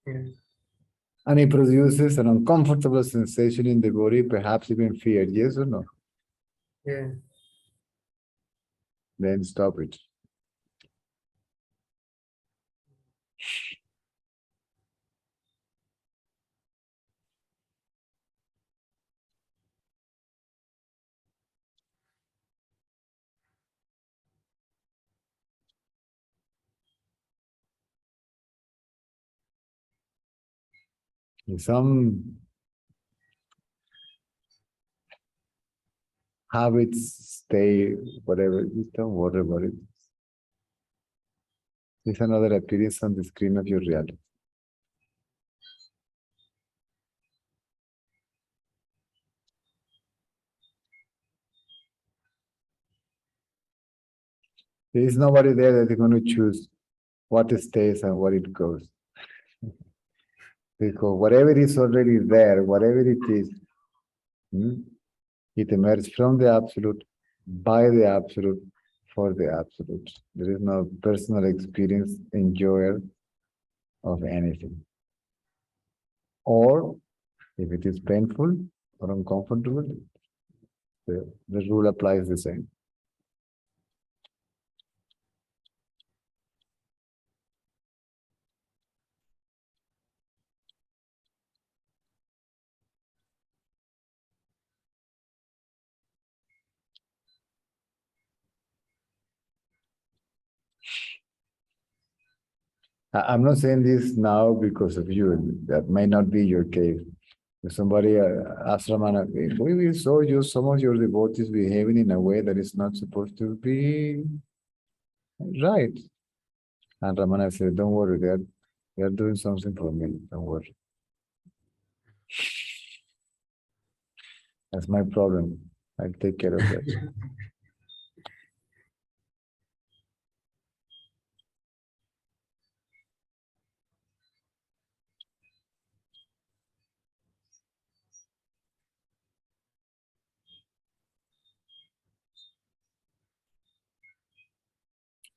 Yes. And it produces an uncomfortable sensation in the body, perhaps even fear, yes or no? Yeah. then stop it. Some habits stay, whatever, don't worry about it. It's another appearance on the screen of your reality. There is nobody there that is going to choose what stays and what it goes. Because whatever is already there, whatever it is, it emerges from the absolute, by the absolute, for the absolute. There is no personal experience, enjoyer of anything. Or if it is painful or uncomfortable, the rule applies the same. I'm not saying this now because of you. That may not be your case. If somebody asks Ramana, we saw you, some of your devotees behaving in a way that is not supposed to be right. And Ramana said, don't worry, they're doing something for me. Don't worry. That's my problem. I'll take care of that.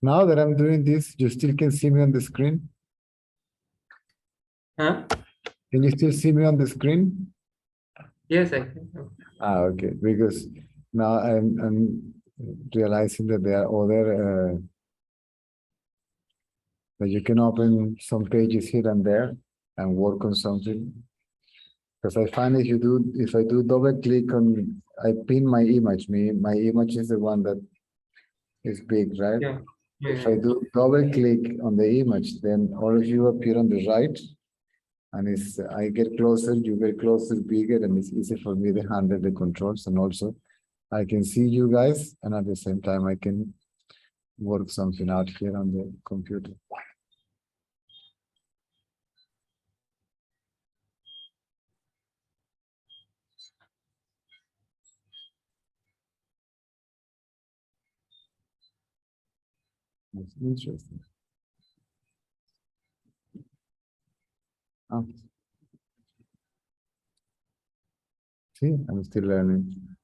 Now that I'm doing this, you still can see me on the screen? Huh? Can you still see me on the screen? Yes, I can. Okay. Because now I'm realizing that there are other that you can open some pages here and there and work on something. Because I find if I do double click on, I pin my image. My image is the one that is big, right? Yeah. If I do double click on the image, then all of you appear on the right. And I get closer, you get closer, bigger, and it's easy for me to handle the controls. And also, I can see you guys, and at the same time, I can work something out here on the computer. That's interesting. Oh. See, I'm still learning.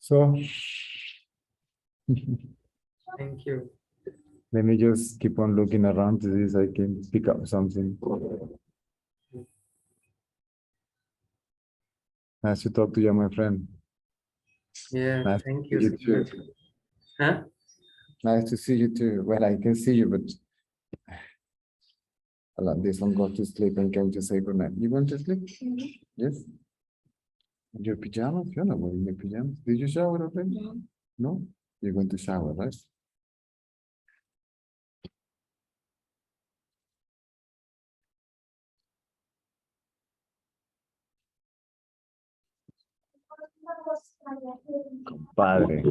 So, Thank you. let me just keep on looking around to see if I can pick up something. Nice to talk to you, my friend. Yeah, Nice thank to you see so you much. too. Huh? Nice to see you too. Well, I can see you, but this one got to sleep and came to say goodnight. You going to sleep? Yes. In your pajamas? You're not wearing your pajamas. Did you shower already? No? You're going to shower, right? Compadre.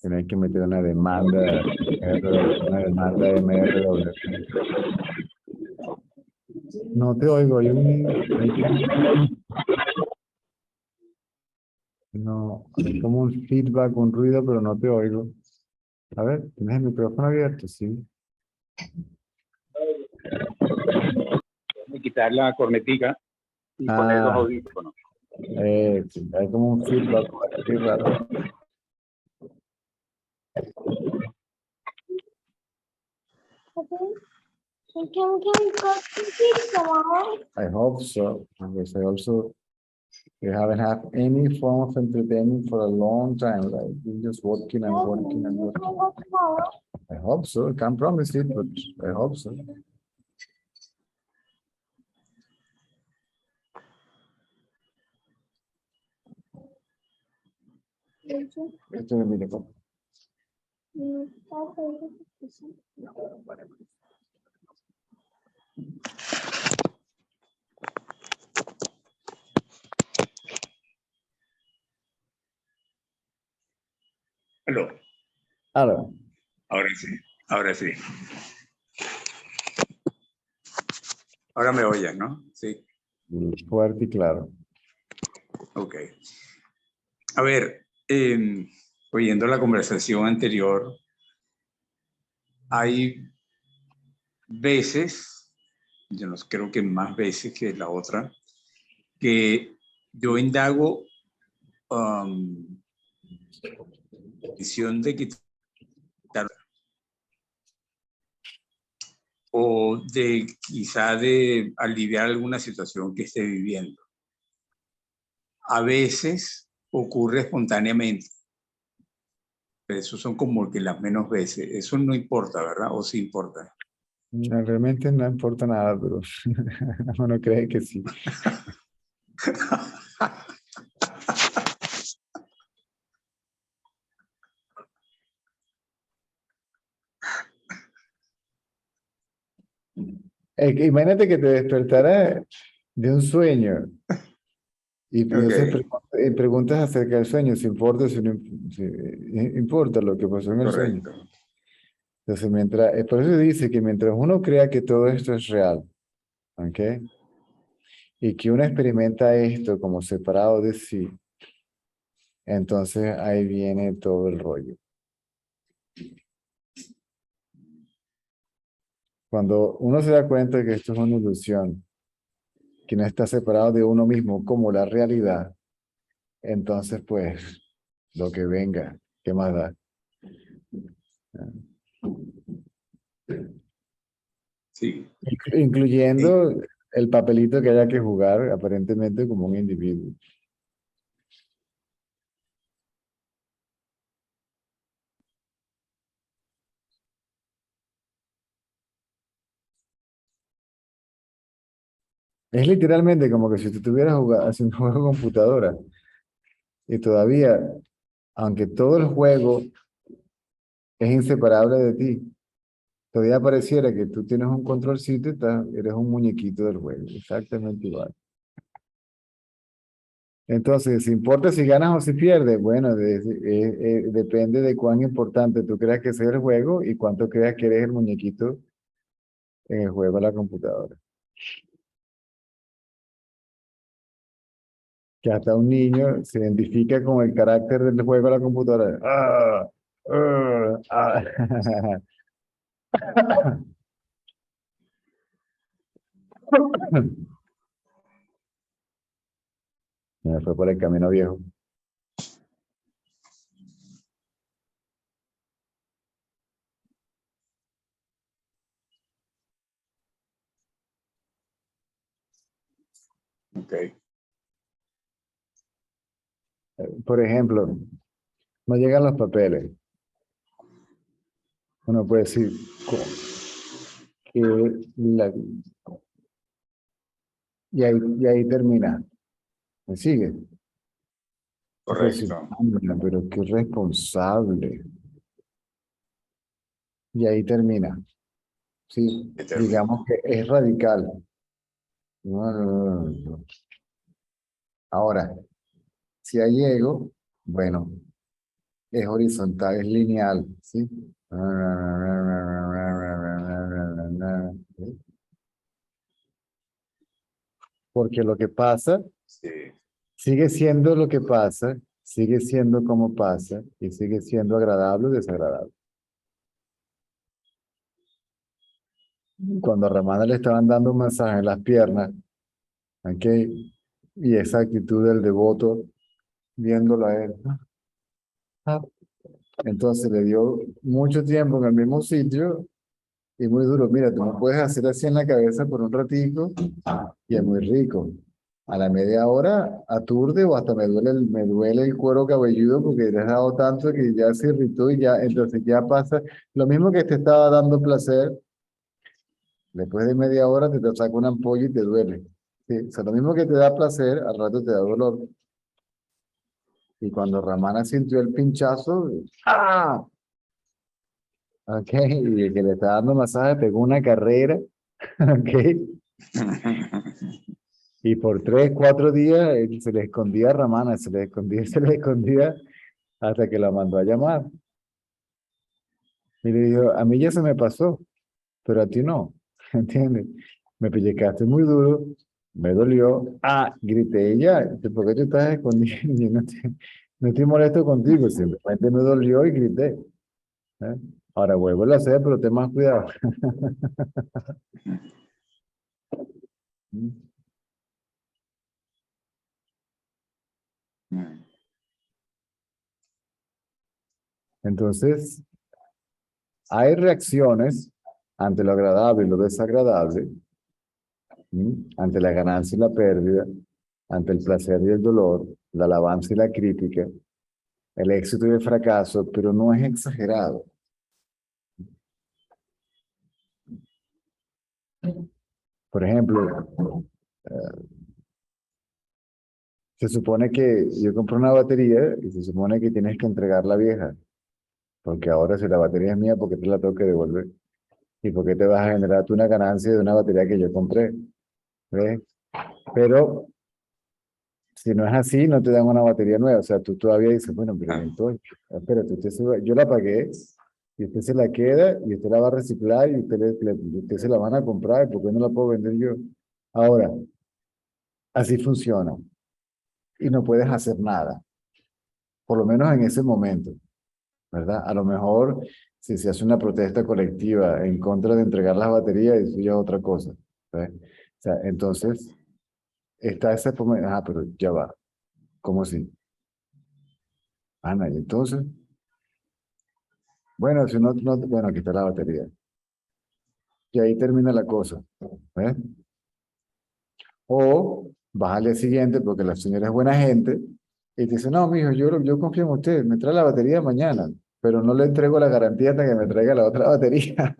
Tienen que meter una demanda, de MRW. No te oigo, no, hay como un feedback, un ruido, pero no te oigo. A ver, ¿tienes el micrófono abierto? Sí. Quitar la cornetica y poner los audífonos. Sí, hay como un feedback aquí raro. I hope so, because I also, you haven't had any form of entertainment for a long time, right? You're just working and working and working. I hope so. I can't promise it, but I hope so. Esto es mi teléfono. Aló, Aló. ahora sí, ahora sí. Ahora me oyen, ¿no? Sí, Fuerte y claro. ok. A ver, oyendo la conversación anterior, hay veces, yo no creo que más veces que la otra, que yo indago decisión de quitar o de quizá de aliviar alguna situación que esté viviendo. A veces ocurre espontáneamente, pero eso son como que las menos veces. Eso no importa, ¿verdad? ¿O sí importa? No, realmente no importa nada, pero uno cree que sí. Imagínate que te despertara de un sueño y entonces preguntas acerca del sueño, si importa, si no si importa lo que pasó en el sueño. Correcto. Entonces, mientras, por eso dice que mientras uno crea que todo esto es real, ¿ok? Y que uno experimenta esto como separado de sí, entonces ahí viene todo el rollo. Cuando uno se da cuenta de que esto es una ilusión, que no está separado de uno mismo como la realidad, entonces pues lo que venga, ¿qué más da? Sí. Incluyendo el papelito que haya que jugar aparentemente como un individuo. Es literalmente como que si tú estuvieras haciendo un juego de computadora y todavía, aunque todo el juego es inseparable de ti, todavía pareciera que tú tienes un controlcito y eres un muñequito del juego, exactamente igual. Entonces, ¿si importa si ganas o si pierdes? Bueno, depende de cuán importante tú creas que sea el juego y cuánto creas que eres el muñequito en el juego de la computadora. Que hasta un niño se identifica con el carácter del juego de la computadora. ¡Ah! ¡Ah! Me fue por el camino viejo. Ok. Por ejemplo, no llegan los papeles. Uno puede decir que y ahí termina. ¿Me sigue? Puede decir, Correcto. "Anda, pero qué responsable". Y ahí termina. Sí, digamos que es radical. No. Ahora, si hay ego, bueno, es horizontal, es lineal, ¿sí? Porque lo que pasa Sí. sigue siendo lo que pasa, sigue siendo como pasa y sigue siendo agradable o desagradable. Cuando a Ramana le estaban dando un masaje en las piernas, ¿ok? Y esa actitud del devoto viéndolo a él. Entonces le dio mucho tiempo en el mismo sitio Y muy duro. Mira, tú me puedes hacer así en la cabeza por un ratico y es muy rico. A la media hora aturde o hasta me duele el cuero cabelludo porque le has dado tanto que ya se irritó y ya, entonces ya pasa. Lo mismo que te estaba dando placer, después de media hora te saca una ampolla y te duele. Sí, o sea, lo mismo que te da placer, al rato te da dolor. Y cuando Ramana sintió el pinchazo, ¡ah! Ok, y el que le está dando masaje pegó una carrera, ok, y por 3, 4 días se le escondía a Ramana, se le escondía, hasta que la mandó a llamar. Y le dijo, a mí ya se me pasó, pero a ti no, ¿entiendes? Me pellizcaste muy duro, me dolió, grité ya, ¿por qué te estás escondiendo? Yo no estoy molesto contigo, simplemente me dolió y grité. ¿Eh? Ahora vuelvo a hacer, pero ten más cuidado. Entonces, hay reacciones ante lo agradable y lo desagradable, ante la ganancia y la pérdida, ante el placer y el dolor, la alabanza y la crítica, el éxito y el fracaso, pero no es exagerado. Por ejemplo, se supone que yo compré una batería y se supone que tienes que entregar la vieja, porque ahora si la batería es mía, ¿por qué te la tengo que devolver? ¿Y por qué te vas a generar tú una ganancia de una batería que yo compré? ¿Ves? Pero si no es así, no te dan una batería nueva. O sea, tú todavía dices, bueno, pero entonces, espérate, yo la pagué y usted se la queda y usted la va a reciclar y usted se la van a comprar. ¿Por qué no la puedo vender yo? Ahora, así funciona. Y no puedes hacer nada, por lo menos en ese momento, ¿verdad? A lo mejor, si se hace una protesta colectiva en contra de entregar las baterías, eso ya es otra cosa. ¿Ves? O sea, entonces, está ese momento, pero ya va. ¿Cómo así? Ana, y entonces, bueno, si bueno, aquí está la batería. Y ahí termina la cosa. ¿Ves? O vas al día siguiente porque la señora es buena gente y te dice, no, mijo, yo confío en usted, me trae la batería mañana, pero no le entrego la garantía hasta que me traiga la otra batería.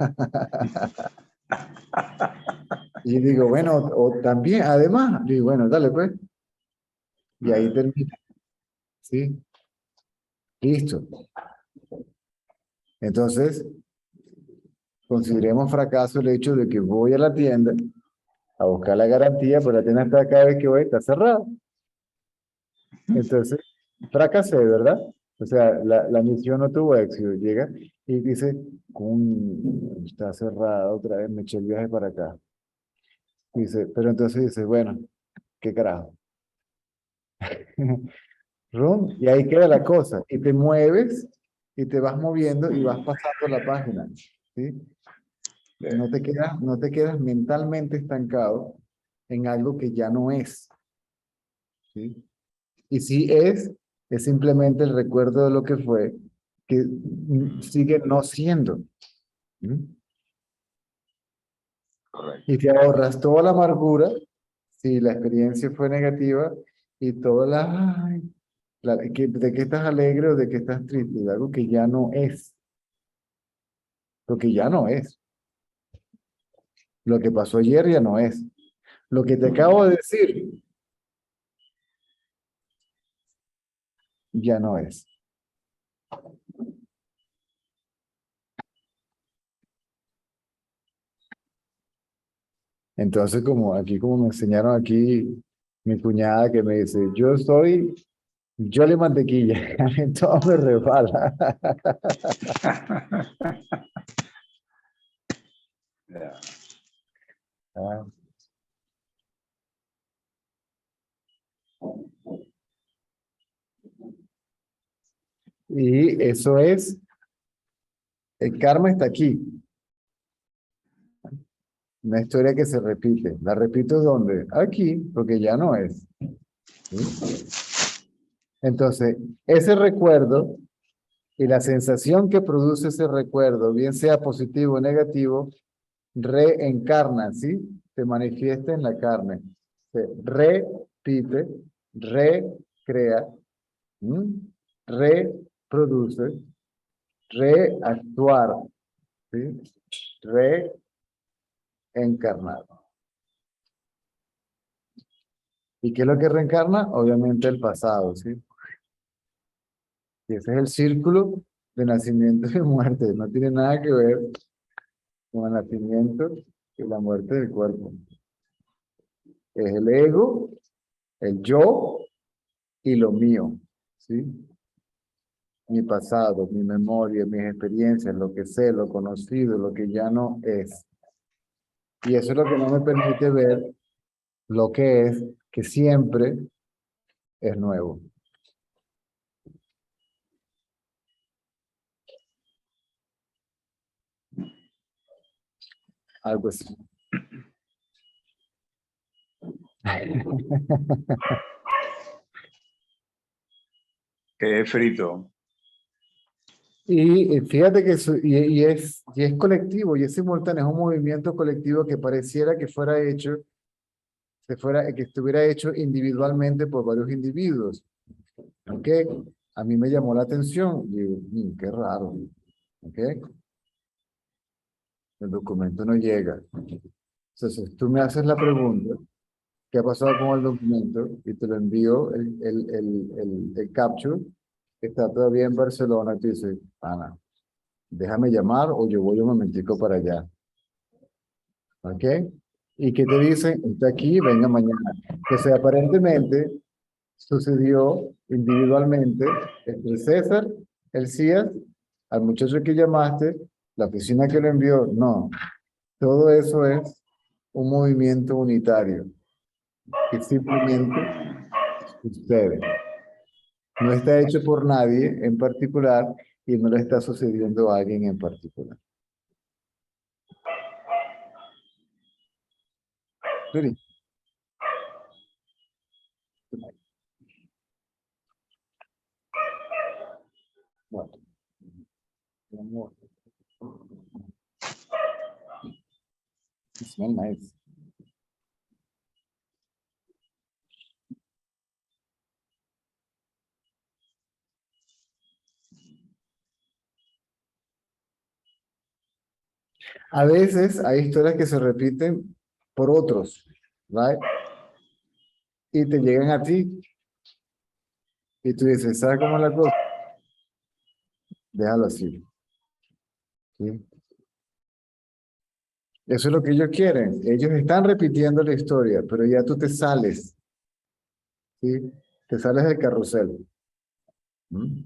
Y digo, bueno, o también, además, digo, bueno, dale pues. Y ahí termina. ¿Sí? Listo. Entonces, consideremos fracaso el hecho de que voy a la tienda a buscar la garantía, pero la tienda está cada vez que voy, está cerrada. Entonces, fracasé, ¿verdad? O sea, la misión no tuvo éxito. Llega y dice, está cerrada otra vez, me eché el viaje para acá. Dice, pero entonces dice, bueno, ¿qué carajo? Rum, y ahí queda la cosa. Y te mueves y te vas moviendo y vas pasando la página. ¿Sí? No te quedas mentalmente estancado en algo que ya no es. ¿Sí? Y si es simplemente el recuerdo de lo que fue, que sigue no siendo. Y te ahorras toda la amargura si la experiencia fue negativa y toda de que estás alegre o de que estás triste, de algo que ya no es. Lo que ya no es. Lo que pasó ayer ya no es. Lo que te acabo de decir ya no es. Entonces, como me enseñaron aquí, mi cuñada que me dice, yo le mantequilla, todo me resbala. Ah. Y eso es, el karma está aquí. Una historia que se repite. ¿La repito dónde? Aquí, porque ya no es. ¿Sí? Entonces, ese recuerdo y la sensación que produce ese recuerdo, bien sea positivo o negativo, reencarna, ¿sí? Se manifiesta en la carne. Se repite, recrea, reproduce, reactuar, ¿sí? Reencarnar. ¿Y qué es lo que reencarna? Obviamente el pasado, ¿sí? Y ese es el círculo de nacimiento y muerte. No tiene nada que ver con el nacimiento y la muerte del cuerpo. Es el ego, el yo y lo mío, ¿sí? Mi pasado, mi memoria, mis experiencias, lo que sé, lo conocido, lo que ya no es. Y eso es lo que no me permite ver lo que es, que siempre es nuevo. Algo así. Quedé frito. Y fíjate que es colectivo y es simultáneo, es un movimiento colectivo que pareciera que fuera hecho, que estuviera hecho individualmente por varios individuos. ¿Ok? A mí me llamó la atención. Digo, qué raro. ¿Ok? El documento no llega. Entonces, tú me haces la pregunta, ¿qué ha pasado con el documento? Y te lo envío el capture, que está todavía en Barcelona, y te dice, Ana, déjame llamar o yo voy un momentico para allá. ¿Ok? ¿Y qué te dicen? Está aquí, venga mañana. Entonces, aparentemente, sucedió individualmente entre César, el CIAS, al muchacho que llamaste, la oficina que lo envió. No, todo eso es un movimiento unitario que simplemente sucede. No está hecho por nadie en particular y no le está sucediendo a alguien en particular. Really? What? One more. It smells nice. A veces hay historias que se repiten por otros, ¿right? Y te llegan a ti. Y tú dices, ¿sabes cómo es la cosa? Déjalo así. ¿Sí? Eso es lo que ellos quieren. Ellos están repitiendo la historia, pero ya tú te sales. ¿Sí? Te sales del carrusel. ¿Mm?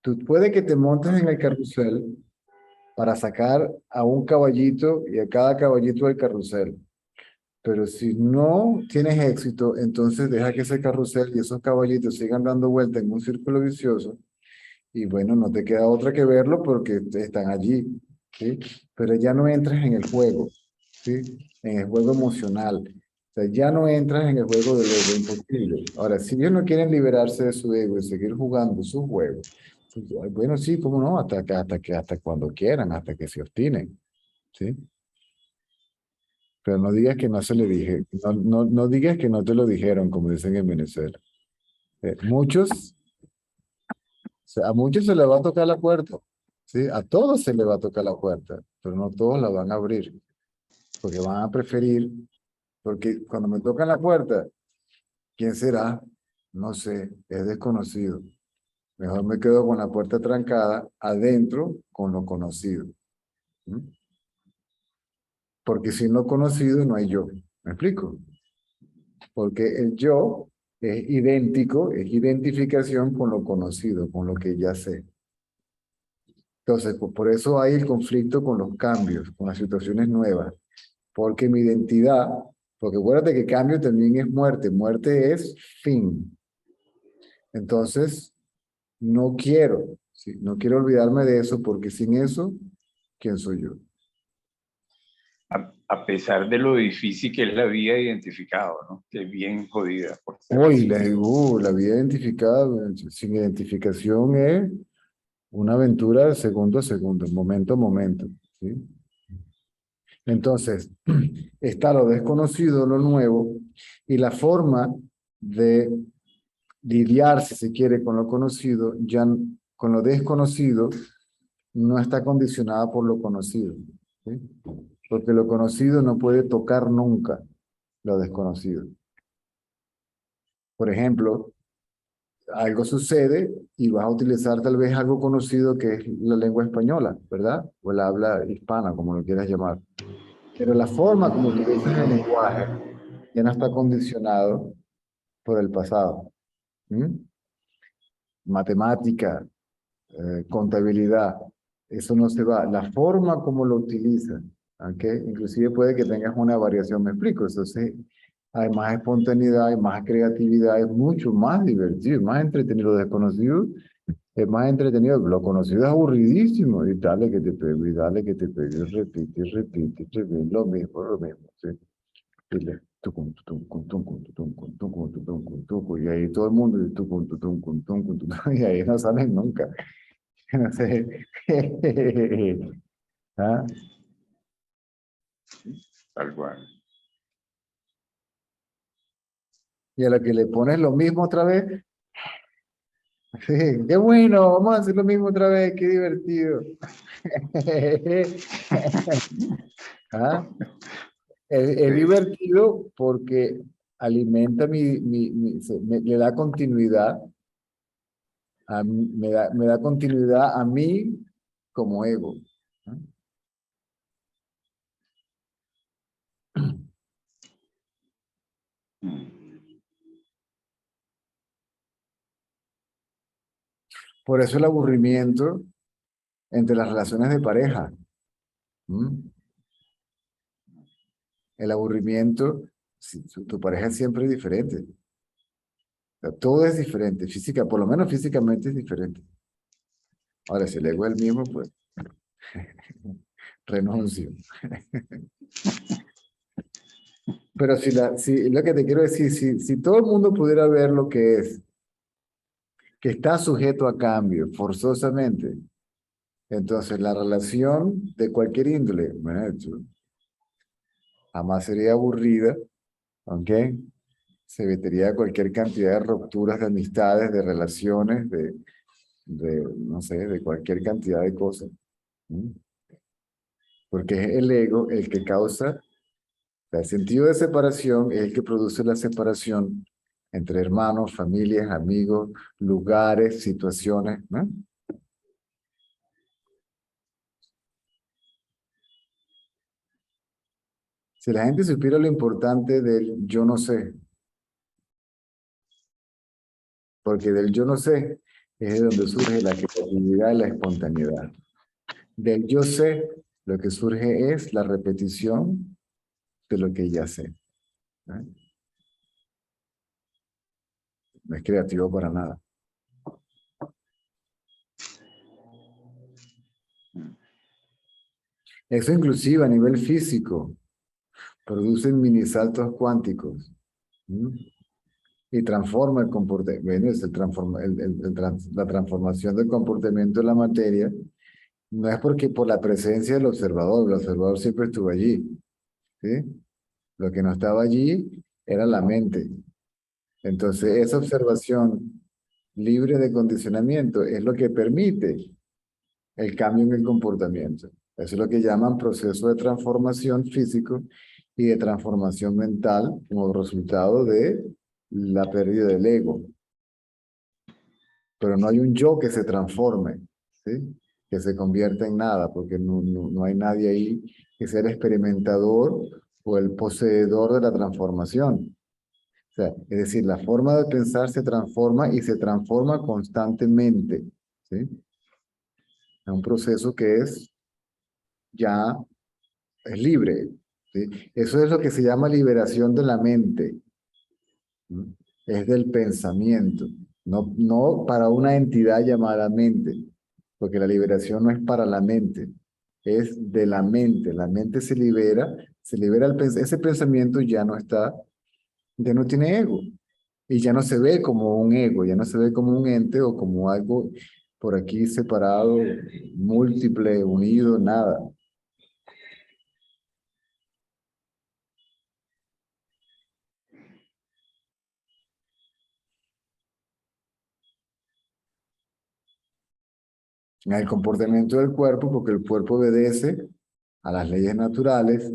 Tú puede que te montes en el carrusel para sacar a un caballito y a cada caballito del carrusel. Pero si no tienes éxito, entonces deja que ese carrusel y esos caballitos sigan dando vuelta en un círculo vicioso. Y bueno, no te queda otra que verlo porque están allí, ¿sí? Pero ya no entras en el juego, ¿sí? En el juego emocional. O sea, ya no entras en el juego del ego, imposible. Ahora, si ellos no quieren liberarse de su ego y seguir jugando su juego, pues, bueno, sí, cómo no, hasta cuando quieran, hasta que se obstinen, ¿sí? Pero no digas que no se le dije, no digas que no te lo dijeron, como dicen en Venezuela. Muchos, a muchos se les va a tocar la puerta, ¿sí? A todos se les va a tocar la puerta, pero no todos la van a abrir, porque van a preferir, porque cuando me tocan la puerta, ¿quién será? No sé, es desconocido. Mejor me quedo con la puerta trancada, adentro, con lo conocido. ¿Mm? Porque sin lo conocido no hay yo. ¿Me explico? Porque el yo es idéntico, es identificación con lo conocido, con lo que ya sé. Entonces, por eso hay el conflicto con los cambios, con las situaciones nuevas. Porque mi identidad, porque acuérdate que cambio también es muerte es fin. Entonces, no quiero, ¿sí? No quiero olvidarme de eso porque sin eso, ¿quién soy yo? A pesar de lo difícil que es la vida identificado, ¿no? Que es bien jodida. Hoy la vida identificada, sin identificación es una aventura de segundo a segundo, momento a momento, ¿sí? Entonces, está lo desconocido, lo nuevo, y la forma de lidiar, si se quiere, con lo conocido, ya con lo desconocido, no está condicionada por lo conocido, ¿sí? Porque lo conocido no puede tocar nunca lo desconocido. Por ejemplo, algo sucede y vas a utilizar tal vez algo conocido que es la lengua española, ¿verdad? O la habla hispana, como lo quieras llamar. Pero la forma como utilizas el lenguaje ya no está condicionado por el pasado. ¿Mm? Matemática, contabilidad, eso no se va. La forma como lo utilizas, ¿ok? Inclusive puede que tengas una variación, me explico. Entonces, hay más espontaneidad, hay más creatividad, es mucho más divertido, más entretenido. Lo desconocido es más entretenido. Lo conocido es aburridísimo. Y dale que te pego, y dale que te pego, y repite, y repite, y repite, lo mismo, ¿sí? Dile, tucum, tucum, tucum, tucum, tucum, tucum, tucum, tucum, y ahí todo el mundo, y tucum, tucum, tucum, tucum, tucum, y ahí no salen nunca. No sé. ¿Ah? Tal cual. Y a la que le pones lo mismo otra vez, sí, qué bueno, vamos a hacer lo mismo otra vez, qué divertido. ¿Ah? Es divertido porque alimenta le da continuidad, me da continuidad a mí como ego. ¿Ah? Por eso el aburrimiento entre las relaciones de pareja. ¿Mm? El aburrimiento, si tu pareja siempre es diferente. O sea, todo es diferente, física, por lo menos físicamente es diferente. Ahora, si el ego es el mismo, pues renuncio. Pero si lo que te quiero decir, si todo el mundo pudiera ver lo que es, que está sujeto a cambio, forzosamente, entonces la relación de cualquier índole, bueno, jamás sería aburrida, ¿ok? Se evitaría cualquier cantidad de rupturas de amistades, de relaciones, no sé, de cualquier cantidad de cosas. ¿Mm? Porque es el ego el que causa, el sentido de separación es el que produce la separación entre hermanos, familias, amigos, lugares, situaciones, ¿no? Si la gente supiera lo importante del yo no sé, porque del yo no sé es de donde surge la creatividad y la espontaneidad. Del yo sé, lo que surge es la repetición de lo que ya sé. ¿No? No es creativo para nada. Eso inclusive a nivel físico producen mini saltos cuánticos. ¿Mm? Y transforma el comportamiento. Bueno, es la transformación del comportamiento de la materia. No es porque por la presencia del observador, el observador siempre estuvo allí. ¿Sí? Lo que no estaba allí era la mente. Entonces, esa observación libre de condicionamiento es lo que permite el cambio en el comportamiento. Eso es lo que llaman proceso de transformación físico y de transformación mental como resultado de la pérdida del ego. Pero no hay un yo que se transforme, ¿sí? Que se convierta en nada, porque no hay nadie ahí que sea el experimentador o el poseedor de la transformación. O sea, es decir, la forma de pensar se transforma y se transforma constantemente, ¿sí? Es un proceso que ya es libre, ¿sí? Eso es lo que se llama liberación de la mente, ¿sí? Es del pensamiento, no para una entidad llamada mente, porque la liberación no es para la mente, es de la mente. La mente se libera ese pensamiento ya no está, ya no tiene ego. Y ya no se ve como un ego, ya no se ve como un ente o como algo por aquí separado, múltiple, unido, nada. en el comportamiento del cuerpo, porque el cuerpo obedece a las leyes naturales,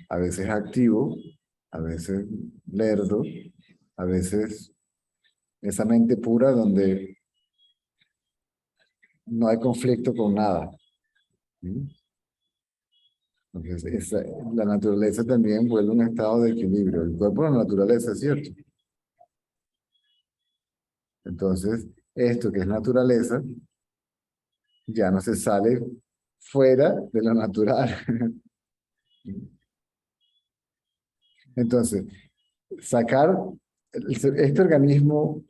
a veces activo, a veces lerdo, a veces esa mente pura donde no hay conflicto con nada. ¿Mm? Entonces, la naturaleza también vuelve a un estado de equilibrio. El cuerpo es la naturaleza, es cierto. Entonces, esto que es naturaleza, ya no se sale fuera de lo natural. Entonces, sacar este organismo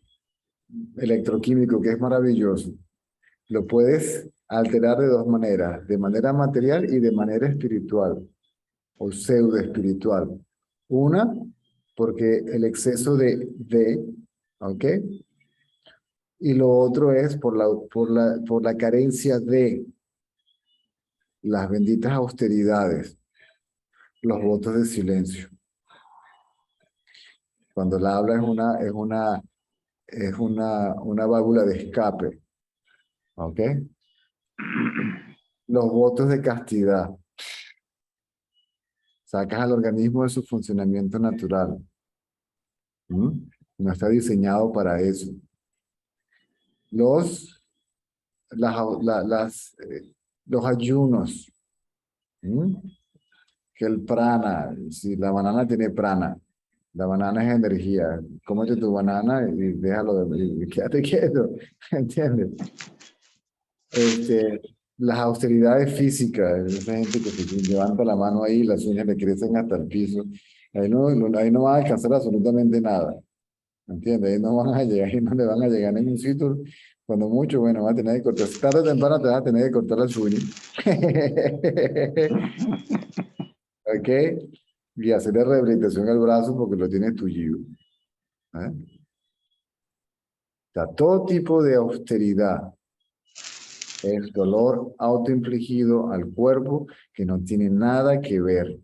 electroquímico que es maravilloso, lo puedes alterar de dos maneras, de manera material y de manera espiritual o pseudo espiritual. Una, porque el exceso ¿ok? Y lo otro es por la carencia de las benditas austeridades, los votos de silencio. Cuando la habla es una válvula de escape, ¿ok? Los votos de castidad. Sacas al organismo de su funcionamiento natural. ¿Mm? No está diseñado para eso. Los ayunos. ¿Mm? Que el prana, si la banana tiene prana, la banana es energía. Cómete tu banana y déjalo, y quédate quieto, ¿entiendes? Las austeridades físicas, esa gente que se levanta la mano ahí, las uñas le crecen hasta el piso, ahí no van a alcanzar absolutamente nada, ¿entiendes? Ahí no van a llegar, ahí no le van a llegar en ningún sitio, cuando mucho, bueno, va a tener que cortar, tarde o temprano te vas a tener que cortar las uñas, ¿ok? Y hacerle rehabilitación al brazo porque lo tienes tullido, ¿eh? O sea, todo tipo de austeridad es dolor autoinfligido al cuerpo que no tiene nada que ver,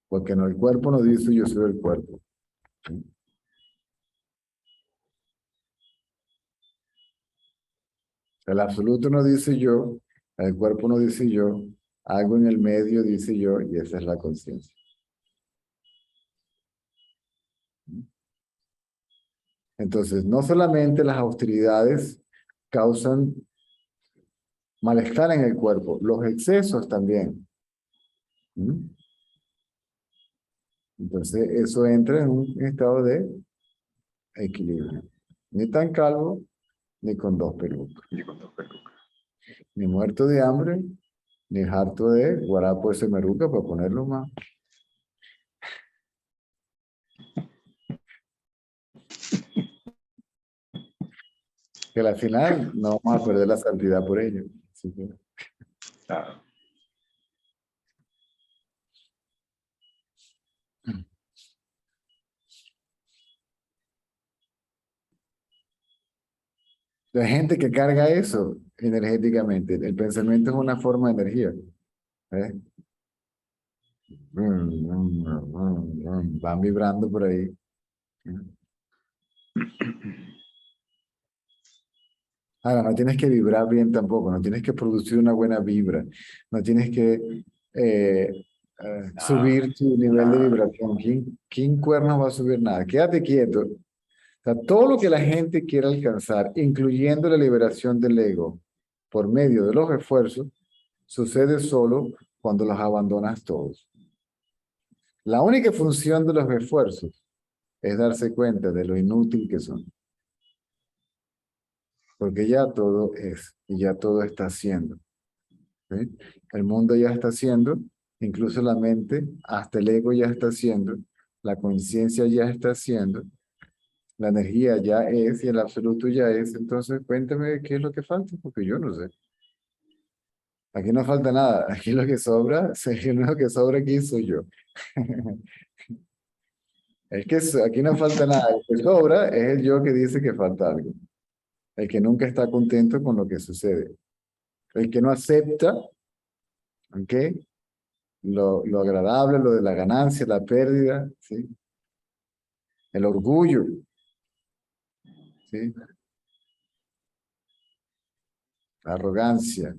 porque no, el cuerpo no dice yo soy el cuerpo. ¿Sí? El absoluto no dice yo, el cuerpo no dice yo, algo en el medio dice yo, y esa es la conciencia. Entonces, no solamente las austeridades causan malestar en el cuerpo, los excesos también. ¿Mm? Entonces, eso entra en un estado de equilibrio. Ni tan calvo, ni con dos pelucas. Ni muerto de hambre, ni harto de guarapo ese meruca, para ponerlo más. Que al final no vamos a perder la santidad por ello. Así que, Claro. la gente que carga eso energéticamente, el pensamiento es una forma de energía. ¿Eh? Van vibrando por ahí. Ahora, no tienes que vibrar bien tampoco, no tienes que producir una buena vibra, no tienes que subir tu nivel de vibración. ¿Quién cuernos va a subir nada? Quédate quieto. O sea, todo lo que la gente quiere alcanzar, incluyendo la liberación del ego, por medio de los esfuerzos, sucede solo cuando los abandonas todos. La única función de los esfuerzos es darse cuenta de lo inútil que son. Porque ya todo es, y ya todo está haciendo. ¿Sí? El mundo ya está haciendo, incluso la mente, hasta el ego ya está haciendo, la conciencia ya está haciendo, la energía ya es y el absoluto ya es. Entonces, cuéntame qué es lo que falta, porque yo no sé. Aquí no falta nada, aquí lo que sobra, el único que sobra aquí soy yo. Aquí no falta nada, el que sobra es el yo que dice que falta algo, el que nunca está contento con lo que sucede, el que no acepta, ¿ok? Lo agradable, lo de la ganancia, la pérdida, ¿sí? El orgullo, ¿sí? La arrogancia,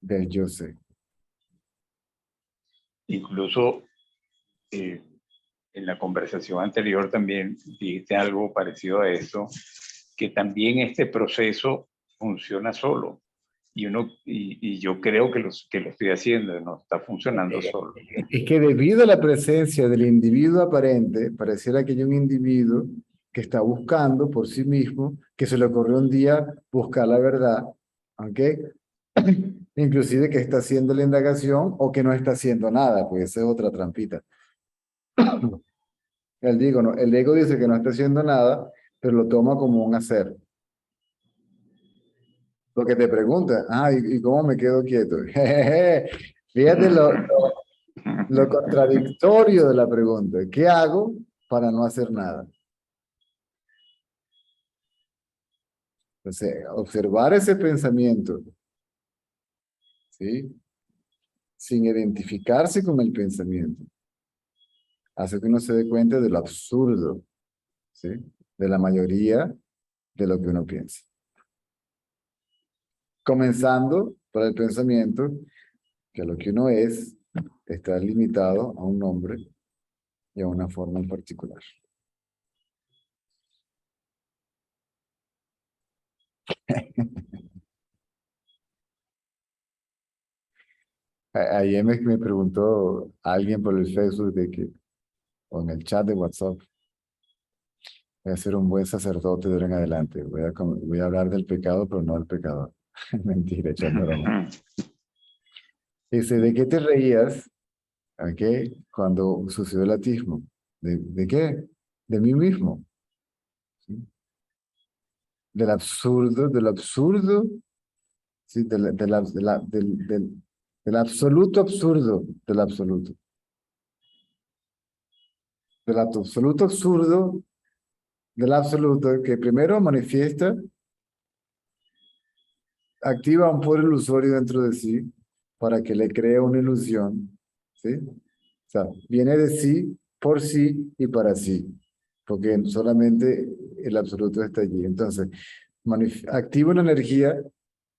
del yo sé. Incluso en la conversación anterior también dijiste algo parecido a esto, que también este proceso funciona solo. Y yo creo que lo estoy haciendo, no está funcionando solo. Es que debido a la presencia del individuo aparente, pareciera que hay un individuo que está buscando por sí mismo, que se le ocurrió un día buscar la verdad, ¿ok? Inclusive que está haciendo la indagación o que no está haciendo nada, pues esa es otra trampita. El ego dice que no está haciendo nada, pero lo toma como un hacer. Porque te pregunta, ¿y cómo me quedo quieto? Fíjate lo contradictorio de la pregunta. ¿Qué hago para no hacer nada? Entonces, observar ese pensamiento, ¿sí? Sin identificarse con el pensamiento, hace que uno se dé cuenta de lo absurdo, ¿sí? De la mayoría de lo que uno piensa. Comenzando por el pensamiento que lo que uno es está limitado a un nombre y a una forma en particular. Ayer me preguntó alguien por el Facebook o en el chat de WhatsApp, voy a ser un buen sacerdote de ahora en adelante. Voy a hablar del pecado, pero no del pecador. Mentira, echando broma. Dice, ¿de qué te reías? ¿Ok? Cuando sucedió el atismo. ¿De qué? De mí mismo. ¿Sí? Del absurdo, ¿sí? Del absoluto absurdo, del absoluto. Del absoluto absurdo, del absoluto, que primero manifiesta, activa un poder ilusorio dentro de sí para que le cree una ilusión, ¿sí? O sea, viene de sí, por sí y para sí, porque solamente el absoluto está allí. Entonces, activa una energía,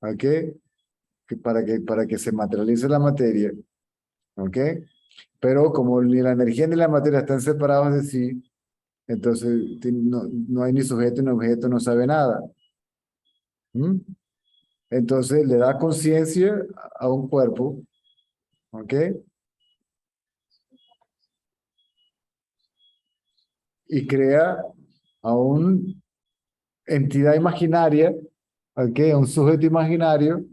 ¿ok? Para que se materialice la materia, ¿ok? Pero como ni la energía ni la materia están separados de sí, entonces no hay ni sujeto ni objeto, no sabe nada. ¿Mm? Entonces le da conciencia a un cuerpo, ¿ok? Y crea a una entidad imaginaria, ¿ok? A un sujeto imaginario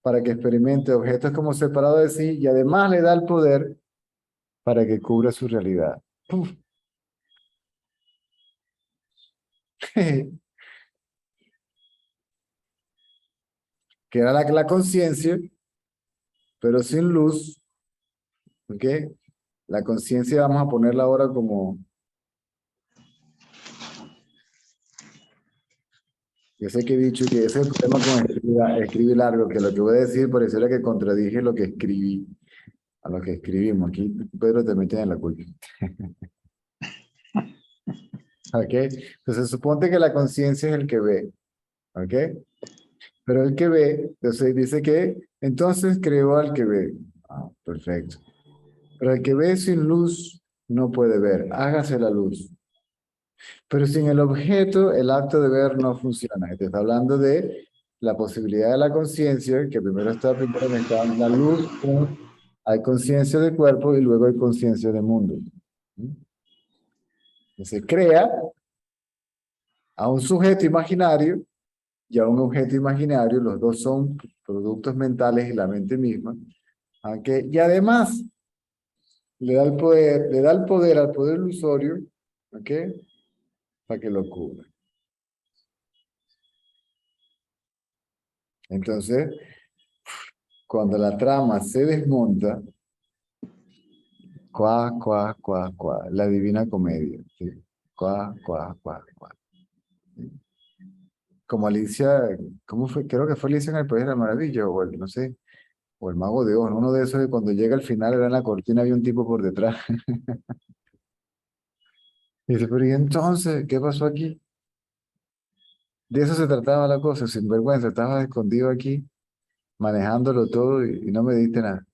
para que experimente objetos como separados de sí y además le da el poder para que cubra su realidad. ¡Puf! Que era la conciencia, pero sin luz, ¿ok? La conciencia vamos a ponerla ahora como... Yo sé que he dicho que ese es el problema con escribir largo, que lo que voy a decir pareciera que contradije lo que escribí, a lo que escribimos. Aquí Pedro te tiene la culpa. ¿Ok? Entonces suponte que la conciencia es el que ve. ¿Ok? Pero el que ve, entonces dice que entonces creó al que ve. Perfecto. Pero el que ve sin luz no puede ver. Hágase la luz. Pero sin el objeto, el acto de ver no funciona. Te está hablando de la posibilidad de la conciencia, que primero está la luz, hay conciencia de cuerpo y luego hay conciencia de mundo. Se crea a un sujeto imaginario y a un objeto imaginario, los dos son productos mentales y la mente misma, aunque, y además le da el poder al poder ilusorio, ¿ok? Para que lo cubra. Entonces, cuando la trama se desmonta, la divina comedia, ¿sí? Cuá. ¿Sí? Como Alicia, ¿cómo fue? Creo que fue Alicia en el País de la Maravilla, o no sé, o el Mago de Oz, uno de esos que cuando llega al final era en la cortina había un tipo por detrás. Y dice, pero ¿y entonces qué pasó aquí? De eso se trataba la cosa, sin vergüenza, estaba escondido aquí. manejándolo todo y no me diste nada.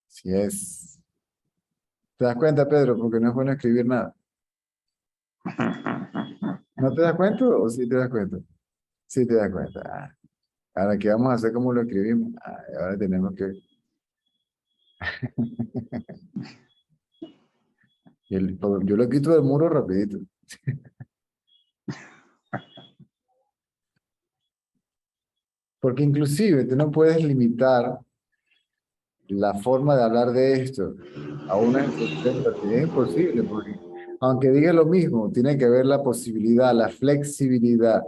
Si es. ¿Te das cuenta, Pedro? Porque no es bueno escribir nada. ¿No te das cuenta o sí te das cuenta? Sí te das cuenta. Ah, ahora, ¿qué vamos a hacer como lo escribimos? Ah, ahora tenemos que... yo lo quito del muro rapidito. Porque inclusive tú no puedes limitar la forma de hablar de esto a una instrucción, es imposible, porque aunque diga lo mismo, tiene que haber la posibilidad, la flexibilidad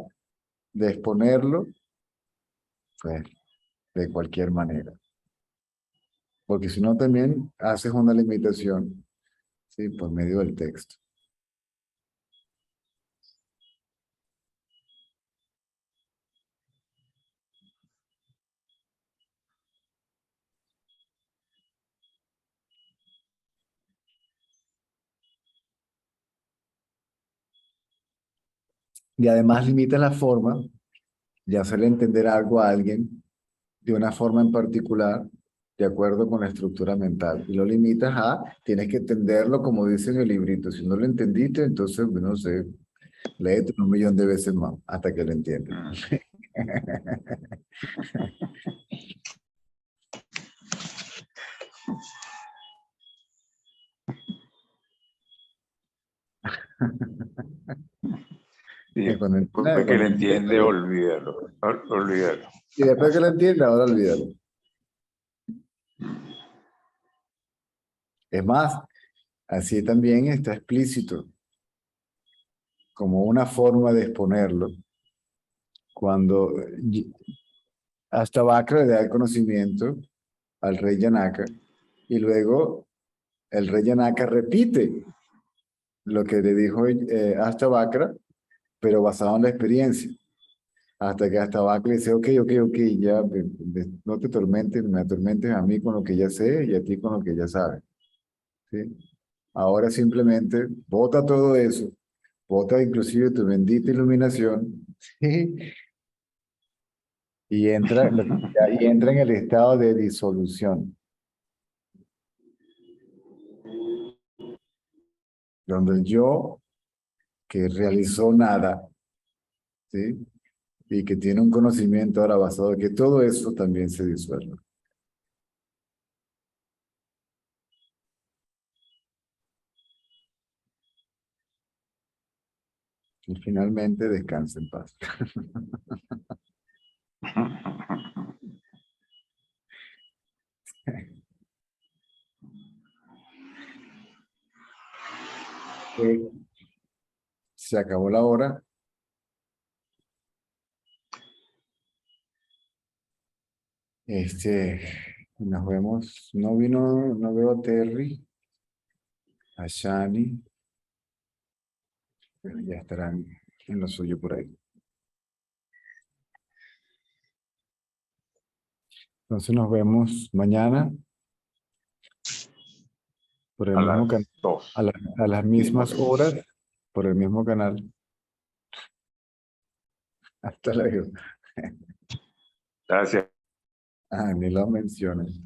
de exponerlo, pues, de cualquier manera. Porque si no, también haces una limitación, ¿sí? Por medio del texto. Y además limita la forma de hacerle entender algo a alguien de una forma en particular, de acuerdo con la estructura mental. Y lo limitas a, tienes que entenderlo como dice en el librito. Si no lo entendiste, entonces, no sé, léete 1.000.000 de veces más hasta que lo entiendas. Y Y cuando después que cuando le entiende, olvídalo. Olvídalo. y después que lo entienda, ahora olvídalo. Es más, así también está explícito como una forma de exponerlo. Cuando hasta Vakra le da el conocimiento al rey Janaka y luego el rey Janaka repite lo que le dijo hasta Vakra, pero basado en la experiencia. Hasta que hasta Vakra dice, ok, ya, no te tormentes, me atormentes a mí con lo que ya sé y a ti con lo que ya sabes. ¿Sí? Ahora simplemente bota todo eso, bota inclusive tu bendita iluminación, ¿sí? y entra en el estado de disolución, donde el yo que realizó nada, ¿sí? y que tiene un conocimiento ahora basado en que todo eso también se disuelve. Y finalmente descansa en paz. Se acabó la hora. Nos vemos. No vino, no veo a Terry, a Shani, pero ya estarán en lo suyo por ahí. Entonces nos vemos mañana por el A mismo las canal, 2. a las mismas horas, por el mismo canal. Hasta luego. Gracias. Ah, ni lo menciones.